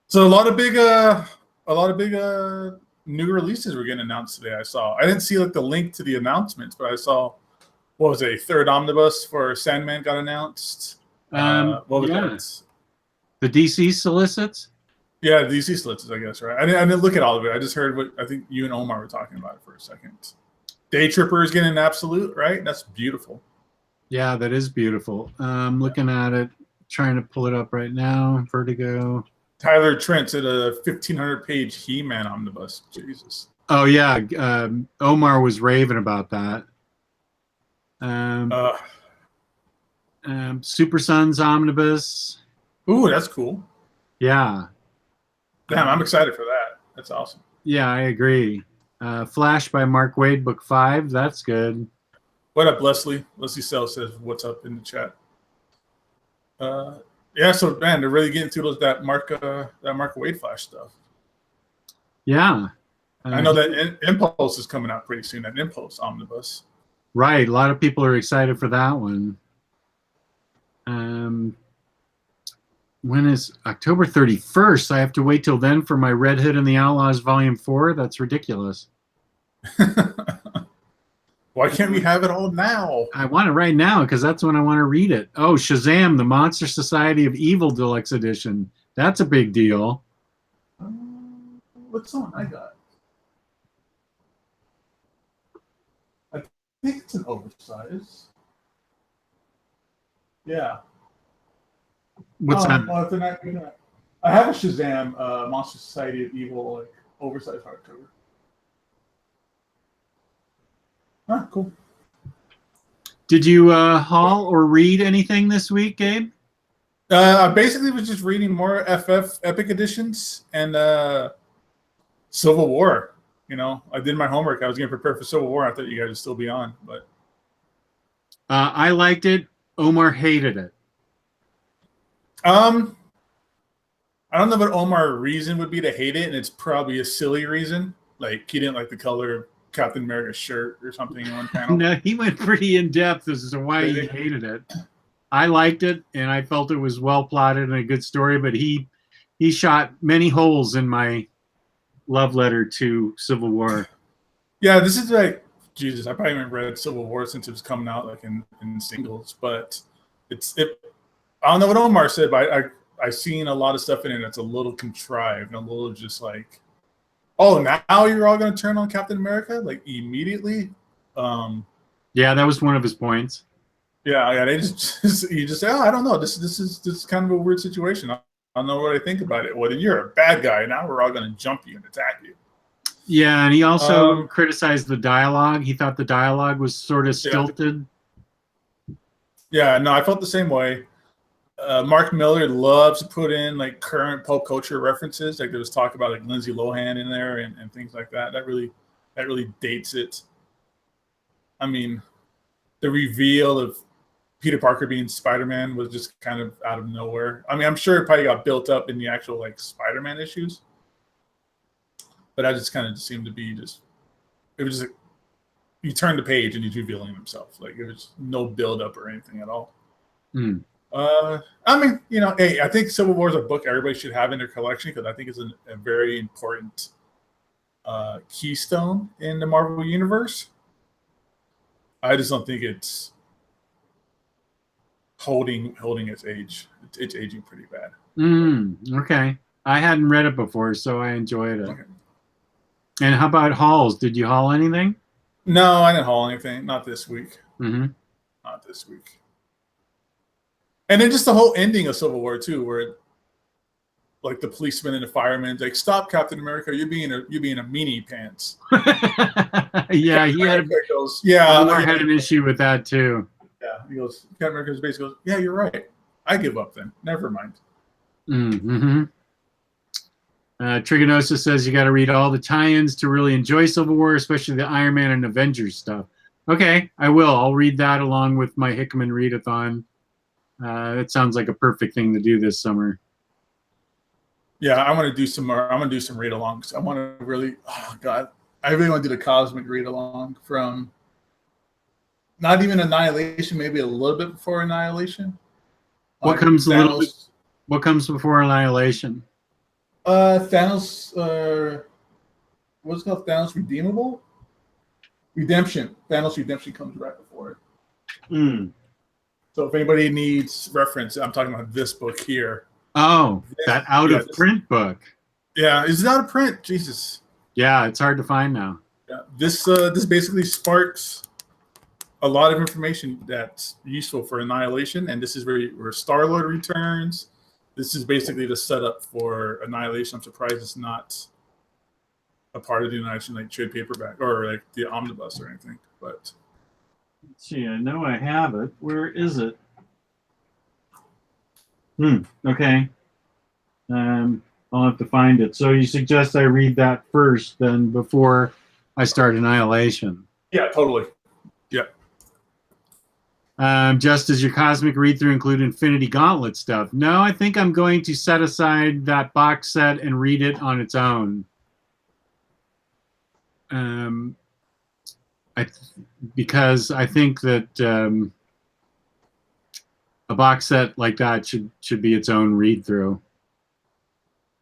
So a lot of big new releases were getting announced today. I saw. I didn't see like the link to the announcements, but I saw what was it, a third omnibus for Sandman got announced. What was that? The DC solicits? Yeah, DC solicits, I guess, right? I didn't look at all of it. I just heard what I think you and Omar were talking about it for a second. Day Tripper is getting an absolute, right? That's beautiful. Yeah, that is beautiful. I'm looking at it, trying to pull it up right now. Vertigo. Tyler Trent said a 1,500-page He-Man omnibus. Jesus. Oh yeah, Omar was raving about that. Super Sons omnibus. Ooh, that's cool. Yeah. Damn, I'm excited for that. That's awesome. Yeah, I agree. Flash by Mark Waid, book 5. That's good. What up, Leslie? Leslie Sell says, "What's up?" in the chat. Yeah, so man, they're really getting through that Mark Waid Flash stuff. Yeah. I know that Impulse is coming out pretty soon. That Impulse omnibus. Right. A lot of people are excited for that one. When is October 31st? I have to wait till then for my Red Hood and the Outlaws Volume 4? That's ridiculous. Why can't we have it all now? I want it right now because that's when I want to read it. Oh, Shazam, the Monster Society of Evil Deluxe Edition. That's a big deal. What's on? I got. I think it's an oversize. Yeah. What's that? Well, if they're not gonna, I have a Shazam Monster Society of Evil like oversized hardcover. Ah, cool. Did you haul or read anything this week, Gabe? I basically was just reading more FF Epic Editions and Civil War. You know, I did my homework. I was getting prepared for Civil War. I thought you guys would still be on, but I liked it. Omar hated it. I don't know what Omar's reason would be to hate it, and it's probably a silly reason. Like he didn't like the color of Captain America's shirt or something in one panel. No, he went pretty in depth as to why he hated it. I liked it, and I felt it was well plotted and a good story, but he shot many holes in my love letter to Civil War. Yeah, this is like Jesus. I probably haven't read Civil War since it was coming out, like in singles. But I don't know what Omar said, but I've seen a lot of stuff in it that's a little contrived and a little just like, oh, now you're all going to turn on Captain America like immediately. Yeah, that was one of his points. Yeah, they just you just say, oh, I don't know. This is kind of a weird situation. I don't know what I think about it. Well, then you're a bad guy. Now we're all going to jump you and attack you. Yeah, and he also criticized the dialogue. He thought the dialogue was sort of stilted. Yeah, no, I felt the same way. Mark Miller loves to put in like current pop culture references. Like there was talk about like Lindsay Lohan in there and things like that. That really dates it. I mean, the reveal of Peter Parker being Spider-Man was just kind of out of nowhere. I mean, I'm sure it probably got built up in the actual like Spider-Man issues, but that just kind of seemed to be just. It was just like you turn the page and he's revealing himself. Like it was no build up or anything at all. Mm. I mean, you know, hey, I think Civil War is a book everybody should have in their collection because I think it's a very important keystone in the Marvel Universe. I just don't think it's holding its age. It's aging pretty bad. Okay. I hadn't read it before, so I enjoyed it. Okay. And how about hauls? Did you haul anything? No, I didn't haul anything. Not this week. Mm-hmm. Not this week. And then just the whole ending of Civil War too, where like the policeman and the fireman like, stop, Captain America, you're being a meanie pants. Yeah, he had Omar had an issue with that too. Yeah, he goes, Captain America's basically goes, yeah, you're right. I give up then. Never mind. Mm-hmm. Trigonosis says you got to read all the tie-ins to really enjoy Civil War, especially the Iron Man and Avengers stuff. Okay, I will. I'll read that along with my Hickman readathon. That sounds like a perfect thing to do this summer. Yeah, I want to do some more. I'm going to do some read-alongs. I want to really, oh God, I really want to do the Cosmic read-along from not even Annihilation, maybe a little bit before Annihilation. What comes What comes before Annihilation? Thanos. What's it called? Thanos Redeemable? Redemption. Thanos Redemption comes right before it. Mm. So if anybody needs reference, I'm talking about this book here. Oh, that out-of-print book. Yeah, is it out of print? Jesus. Yeah, it's hard to find now. Yeah, this basically sparks a lot of information that's useful for Annihilation, and this is where Star-Lord returns. This is basically the setup for Annihilation. I'm surprised it's not a part of the Annihilation like trade paperback or like the omnibus or anything. But let's see, I know I have it. Where is it? Okay. I'll have to find it. So you suggest I read that first, then before I start Annihilation? yeah, totally. Just as your cosmic read-through include Infinity Gauntlet stuff? No, I think I'm going to set aside that box set and read it on its own. Because I think that a box set like that should be its own read-through.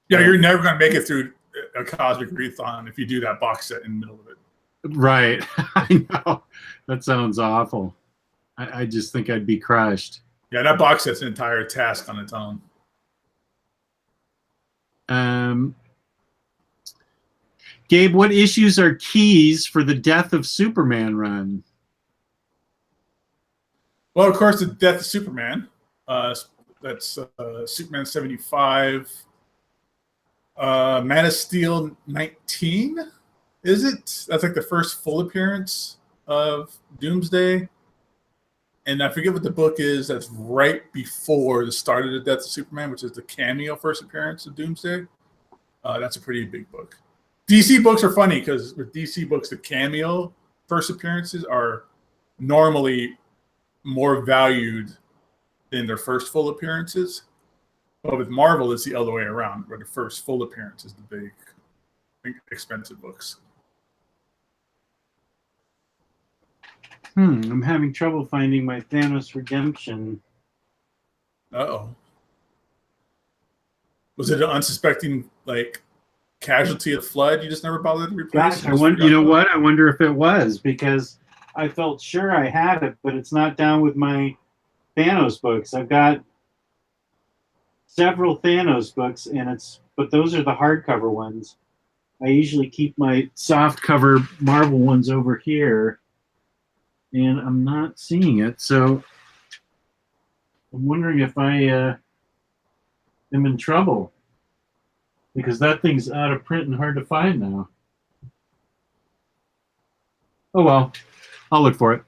Yeah, you're never going to make it through a cosmic readathon if you do that box set in the middle of it. Right. I know. That sounds awful. I just think I'd be crushed. Yeah, that box set's an entire task on its own. Gabe, what issues are keys for the Death of Superman run? Well, of course, the Death of Superman. That's Superman 75. Man of Steel 19, is it? That's like the first full appearance of Doomsday. And I forget what the book is. That's right before the start of the Death of Superman, which is the cameo first appearance of Doomsday. That's a pretty big book. DC books are funny because with DC books, the cameo first appearances are normally more valued than their first full appearances. But with Marvel, it's the other way around, where the first full appearance is the big, expensive books. I'm having trouble finding my Thanos Redemption. Uh-oh. Was it an unsuspecting, casualty of the flood you just never bothered to replace? Gosh, you know what? I wonder if it was, because I felt sure I had it, but it's not down with my Thanos books. I've got several Thanos books, but those are the hardcover ones. I usually keep my softcover Marvel ones over here, and I'm not seeing it. So I'm wondering if I am in trouble, because that thing's out of print and hard to find now. Oh well, I'll look for it.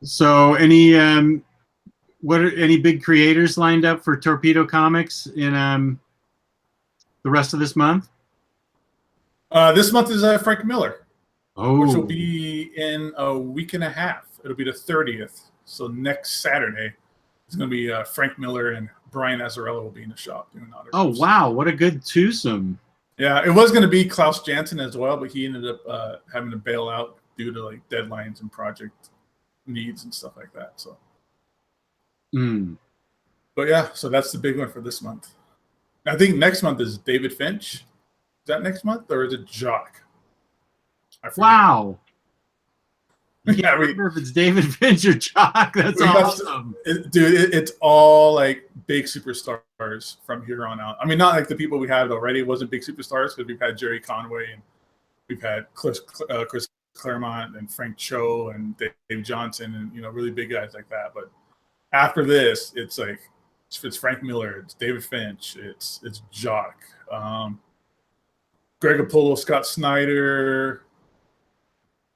So any any big creators lined up for Torpedo Comics in the rest of this month? This month is Frank Miller, which will Oh, be in a week and a half. It'll be the 30th. So next Saturday, it's going to be Frank Miller and Brian Azzarello will be in the shop doing autographs. oh wow, what a good twosome. Yeah, it was going to be Klaus Janson as well, but he ended up having to bail out due to deadlines and project needs and stuff like that. So, but yeah, so that's the big one for this month. I think next month is David Finch. Is that next month, or is it Jock? I forget. Wow. I Yeah, can't remember if it's David Finch or Jock. That's awesome. It's all big superstars from here on out. I mean, not like the people we had already wasn't big superstars, because we've had Jerry Conway and we've had Chris Claremont and Frank Cho and Dave Johnson and really big guys like that. But after this, it's Frank Miller, it's David Finch, it's Jock, Greg Apollo, Scott Snyder,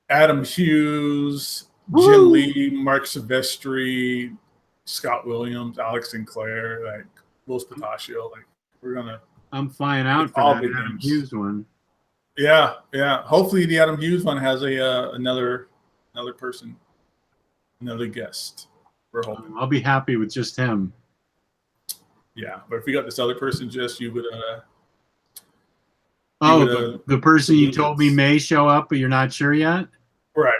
Adam Hughes, Jim Lee, Mark Silvestri, Scott Williams, Alex Sinclair, Louis Pataccio. I'm flying out for that Adam Hughes one. Yeah. Hopefully the Adam Hughes one has another person, another guest. We're hoping. I'll be happy with just him. Yeah, but if we got this other person, you would. The person you told me may show up, but you're not sure yet. Right.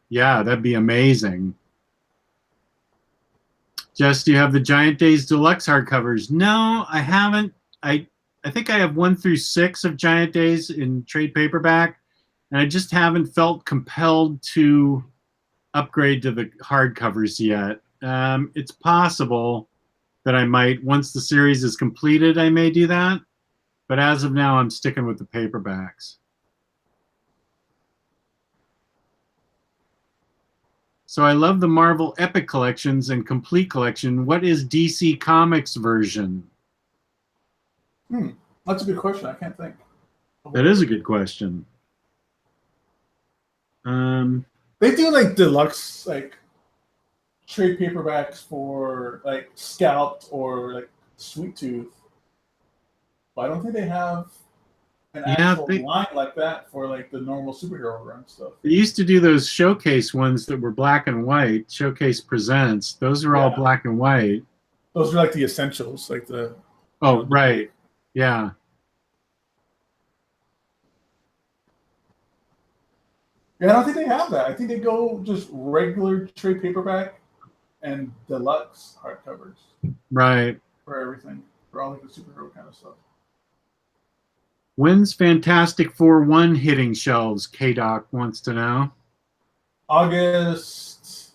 Yeah, that'd be amazing. Jess, do you have the Giant Days Deluxe hardcovers? No, I haven't. I think I have 1 through 6 of Giant Days in trade paperback, and I just haven't felt compelled to upgrade to the hardcovers yet. It's possible that I might, once the series is completed, I may do that. But as of now, I'm sticking with the paperbacks. So I love the Marvel Epic Collections and Complete Collection. What is DC Comics version? That's a good question. I can't think. That is a good question. They do like deluxe, like trade paperbacks for like Scout or like Sweet Tooth. But I don't think they have an actual line like that for like the normal superhero run stuff. They used to do those showcase ones that were black and white. Showcase Presents. Those are all black and white. Those are like the essentials, like the. Oh, right. Yeah. Yeah, I don't think they have that. I think they go just regular trade paperback and deluxe hardcovers. Right. For everything. For all like the superhero kind of stuff. When's Fantastic Four 1 hitting shelves? K-Doc wants to know. August.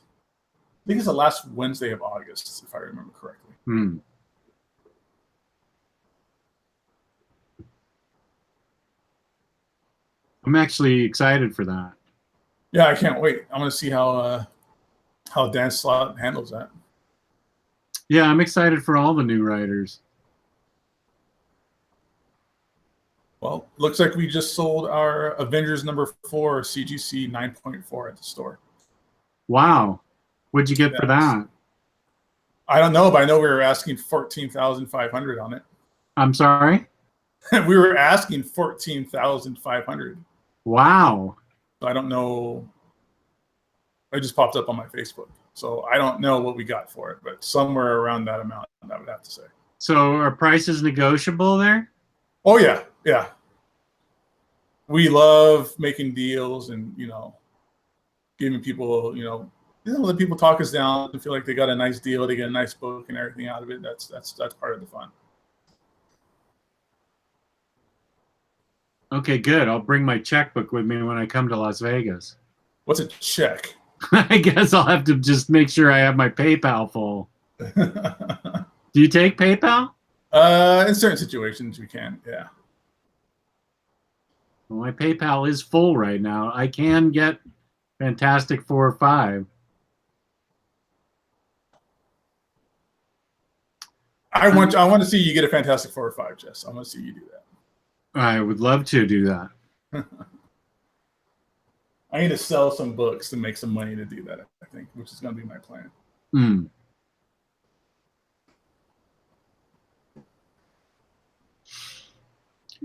I think it's the last Wednesday of August, if I remember correctly. I'm actually excited for that. Yeah, I can't wait. I want to see how Dan Slott handles that. Yeah, I'm excited for all the new writers. Well, looks like we just sold our Avengers #4 CGC 9.4 at the store. Wow. What'd you get for that? I don't know, but I know we were asking $14,500 on it. I'm sorry? We were asking $14,500. Wow. I don't know. It just popped up on my Facebook. So I don't know what we got for it, but somewhere around that amount, I would have to say. So are prices negotiable there? Oh, yeah. Yeah. We love making deals and, giving people, let people talk us down and feel like they got a nice deal. They get a nice book and everything out of it. That's part of the fun. Okay, good. I'll bring my checkbook with me when I come to Las Vegas. What's a check? I guess I'll have to just make sure I have my PayPal full. Do you take PayPal? In certain situations, we can, yeah. Well, my PayPal is full right now. I can get Fantastic Four 5. I want to see you get a Fantastic Four 5, Jess. I want to see you do that. I would love to do that. I need to sell some books to make some money to do that, I think, which is going to be my plan.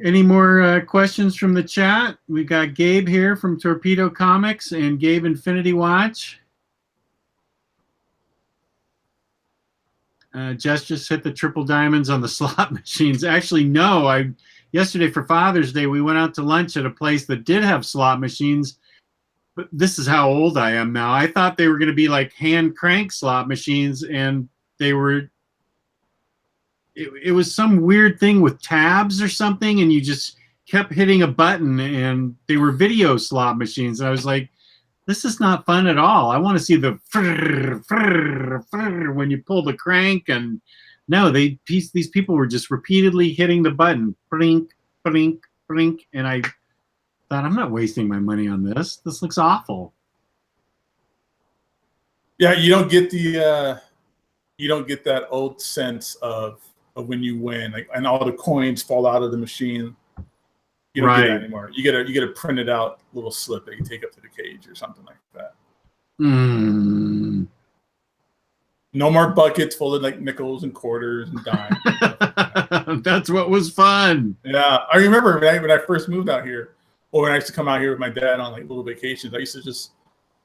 Any more questions from the chat? We got Gabe here from Torpedo Comics and Gabe Infinity Watch. Jess just hit the triple diamonds on the slot machines. Actually, no. Yesterday for Father's Day, we went out to lunch at a place that did have slot machines. But this is how old I am now. I thought they were going to be like hand crank slot machines, and they were. It was some weird thing with tabs or something, and you just kept hitting a button, and they were video slot machines. And I was like, this is not fun at all. I want to see the when you pull the crank. And no, these people were just repeatedly hitting the button, blink, blink, blink. And I thought, I'm not wasting my money on this. This looks awful. Yeah, you don't get that old sense of when you win, like, and all the coins fall out of the machine. You don't get that anymore. You get a printed out little slip that you take up to the cage or something like that. No more buckets full of like nickels and quarters and dimes. That's what was fun. Yeah, I remember when I first moved out here, or when I used to come out here with my dad on like little vacations. I used to just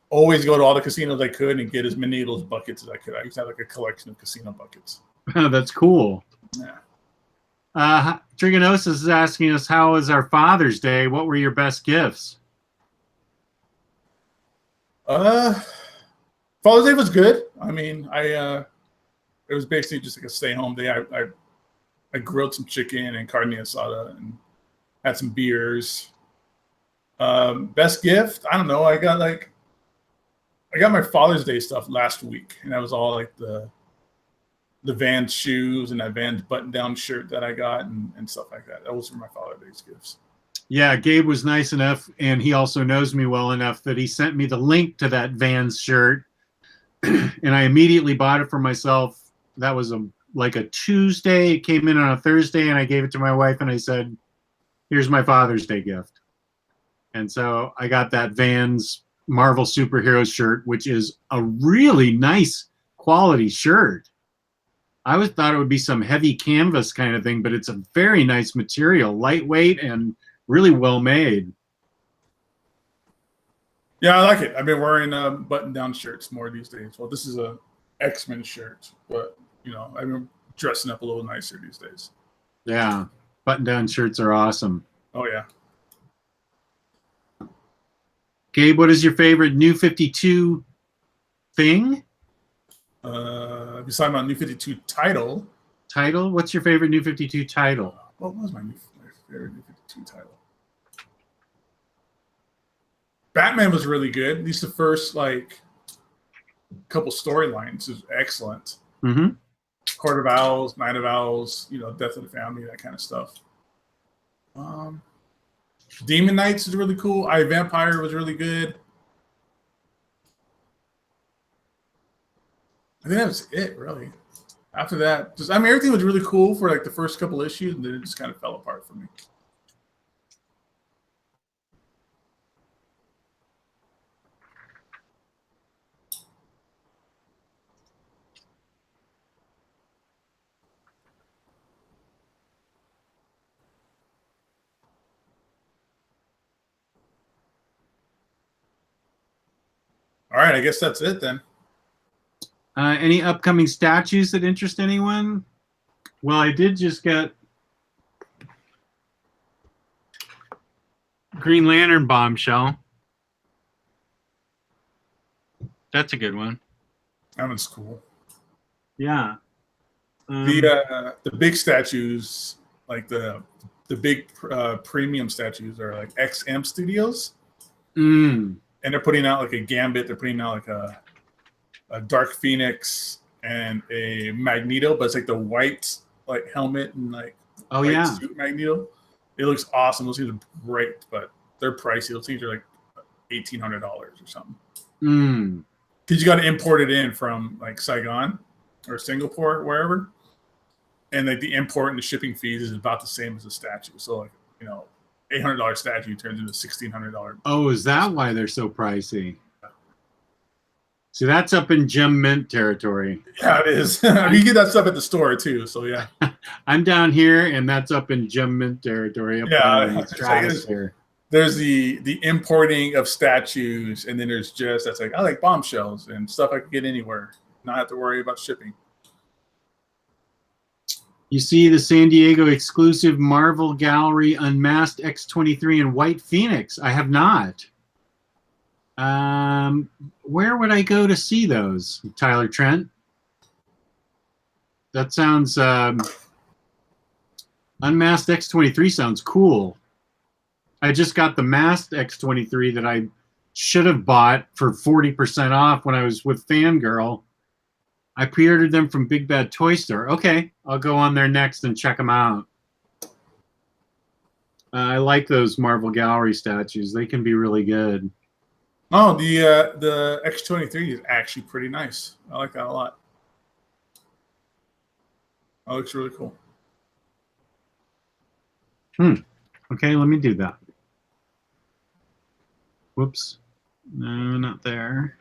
always go to all the casinos I could and get as many of those buckets as I could. I used to have like a collection of casino buckets. That's cool. Yeah. Trigonosis is asking us, how was our Father's Day? What were your best gifts? Father's Day was good. I mean, it was basically just like a stay-home day. I grilled some chicken and carne asada and had some beers. Best gift? I don't know. I got my Father's Day stuff last week, and that was all like the Vans shoes and that Vans button-down shirt that I got and stuff like that. That was for my Father's Day gifts. Yeah, Gabe was nice enough, and he also knows me well enough that he sent me the link to that Vans shirt and I immediately bought it for myself. That was like a Tuesday. It came in on a Thursday, and I gave it to my wife, and I said, "Here's my Father's Day gift." And so I got that Vans Marvel Superheroes shirt, which is a really nice quality shirt. I always thought it would be some heavy canvas kind of thing, but it's a very nice material, lightweight and really well made. Yeah, I like it. I've been wearing button-down shirts more these days. Well, this is a X-Men shirt, but you know, I've been dressing up a little nicer these days. Yeah, button-down shirts are awesome. Oh yeah. Gabe, what is your favorite New 52 thing? Besides my New 52 title. Title? What's your favorite New 52 title? What was my favorite New 52 title? Batman was really good. At least the first couple storylines is excellent. Mm-hmm. Court of Owls, Night of Owls, you know, Death of the Family, that kind of stuff. Demon Knights is really cool. I Vampire was really good. I think that was it, really. After that, everything was really cool for like the first couple issues, and then it just kind of fell apart for me. All right, I guess that's it then. Any upcoming statues that interest anyone? Well, I did just get Green Lantern Bombshell. That's a good one. That one's cool. Yeah. The big statues, like the big premium statues, are like XM Studios. Mm. And they're putting out like a Gambit. They're putting out like a Dark Phoenix and a Magneto, but it's like the white helmet and white suit Magneto. It looks awesome. Those things are great, but they're pricey. Those things are like $1,800 or something. Because you got to import it in from like Saigon or Singapore, wherever, and like the import and the shipping fees is about the same as the statue. So like, you know, $800 statue turns into $1,600. Oh, is that why they're so pricey? So that's up in Gem Mint territory. Yeah, it is. You get that stuff at the store too. So yeah. I'm down here, and that's up in Gem Mint territory. There's the importing of statues, and then there's that's like I like bombshells and stuff I can get anywhere, not have to worry about shipping. You see the San Diego exclusive Marvel Gallery Unmasked X-23 and White Phoenix. I have not. Where would I go to see those, Tyler Trent? That sounds Unmasked X-23 sounds cool. I just got the Masked X-23 that I should have bought for 40% off when I was with Fangirl. I pre-ordered them from Big Bad Toy Store. Okay, I'll go on there next and check them out. I like those Marvel Gallery statues. They can be really good. Oh, the X-23 is actually pretty nice. I like that a lot. That looks really cool. Okay, let me do that. Whoops. No, not there.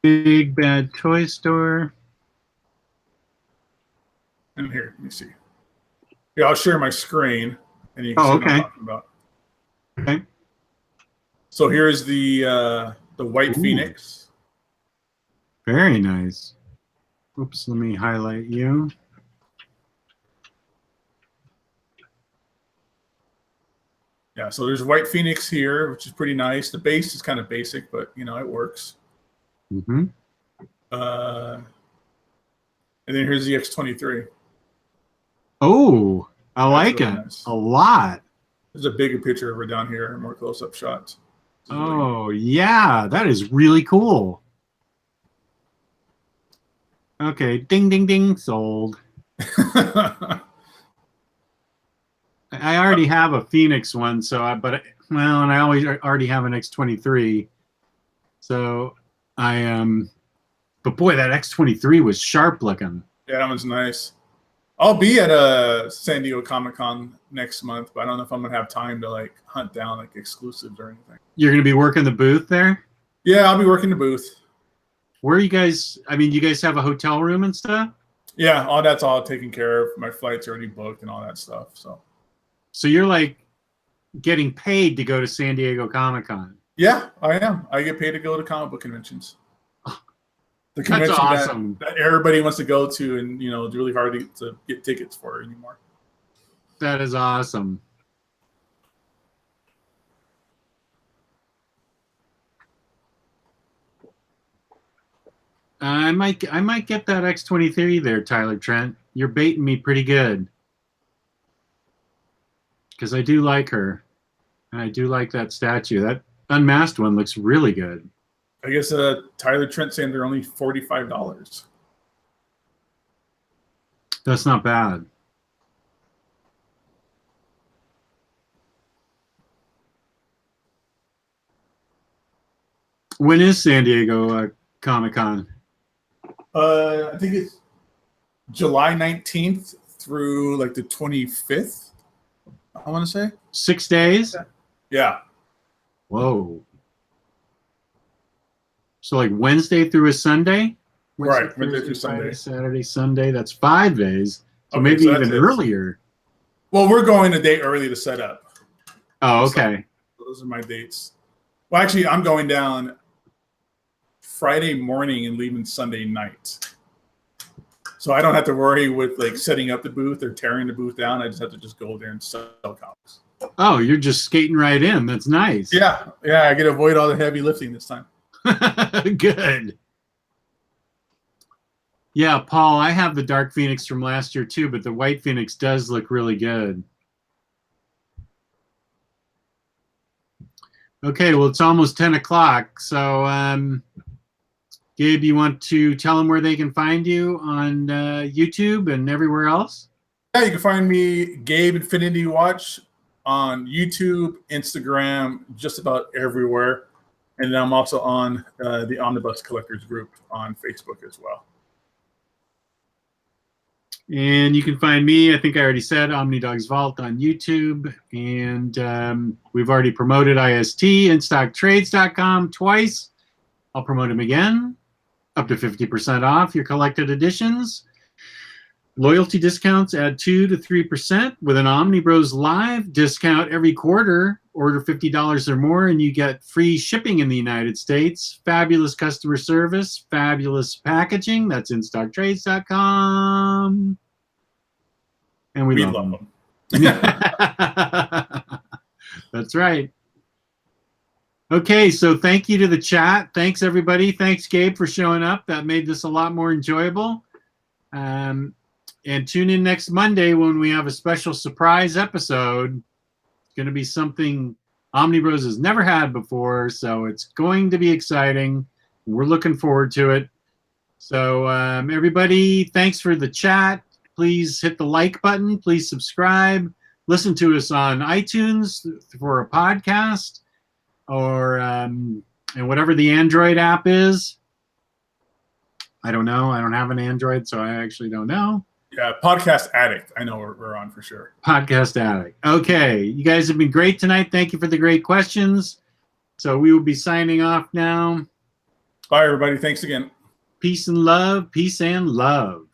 Big Bad Toy Store. And here, let me see. Yeah, I'll share my screen, and you can see what I'm talking about. Okay. So here's the White Phoenix. Very nice. Oops, let me highlight you. Yeah, so there's White Phoenix here, which is pretty nice. The base is kind of basic, but you know, it works. Mm-hmm. And then here's the X-23. Oh, I like really it nice. a lot. There's a bigger picture of her down here, more close-up shots. Oh, yeah, that is really cool. Okay, ding, ding, ding, sold. I I already have a Phoenix one, so and I already have an X23. So but boy, that X23 was sharp looking. Yeah, that one's nice. I'll be at San Diego Comic-Con next month, but I don't know if I'm gonna have time to like hunt down like exclusives or anything. You're gonna be working the booth there? Yeah, I'll be working the booth. Where are you guys? I mean, you guys have a hotel room and stuff? Yeah, that's all taken care of. My flight's already booked and all that stuff. So you're like getting paid to go to San Diego Comic-Con? Yeah, I am. I get paid to go to comic book conventions. The That's convention awesome. that everybody wants to go to, and it's really hard to get tickets for anymore. That is awesome. I might get that X23 there, Tyler Trent. You're baiting me pretty good. Because I do like her. And I do like that statue. That unmasked one looks really good. I guess Tyler Trent saying they're only $45. That's not bad. When is San Diego Comic-Con? I think it's July 19th through like the 25th, I want to say. 6 days? Yeah. Whoa. So like Wednesday through a Sunday? Right, Wednesday through Sunday. Friday, Saturday, Sunday. That's 5 days. So Okay, maybe so even earlier. Well, we're going a day early to set up. Oh, okay. So those are my dates. Well, actually, I'm going down Friday morning and leaving Sunday night. So I don't have to worry with like setting up the booth or tearing the booth down. I just have to just go there and sell comics. Oh, you're just skating right in. That's nice. Yeah. I get to avoid all the heavy lifting this time. Good. Yeah, Paul, I have the Dark Phoenix from last year too, but the White Phoenix does look really good. Okay, well, it's almost 10 o'clock. So, Gabe, you want to tell them where they can find you on YouTube and everywhere else? Yeah, you can find me, Gabe Infinity Watch, on YouTube, Instagram, just about everywhere. And then I'm also on the Omnibus Collectors group on Facebook as well. And you can find me, I think I already said, OmniDog's Vault on YouTube. And we've already promoted IST, InStockTrades.com twice. I'll promote them again. Up to 50% off your collected editions. Loyalty discounts add 2 to 3% with an Omniboslive discount every quarter. Order $50 or more and you get free shipping in the United States. Fabulous customer service, fabulous packaging. That's InStockTrades.com. And we love them. That's right. Okay, so thank you to the chat. Thanks, everybody. Thanks, Gabe, for showing up. That made this a lot more enjoyable. And tune in next Monday when we have a special surprise episode. It's going to be something OmniBros has never had before, so it's going to be exciting. We're looking forward to it. So, everybody, thanks for the chat. Please hit the like button. Please subscribe. Listen to us on iTunes for a podcast. Or and whatever the Android app is. I don't know. I don't have an Android, so I actually don't know. Yeah, Podcast Addict. I know we're on for sure. Podcast Addict. Okay, you guys have been great tonight. Thank you for the great questions. So we will be signing off now. Bye, everybody. Thanks again. Peace and love. Peace and love.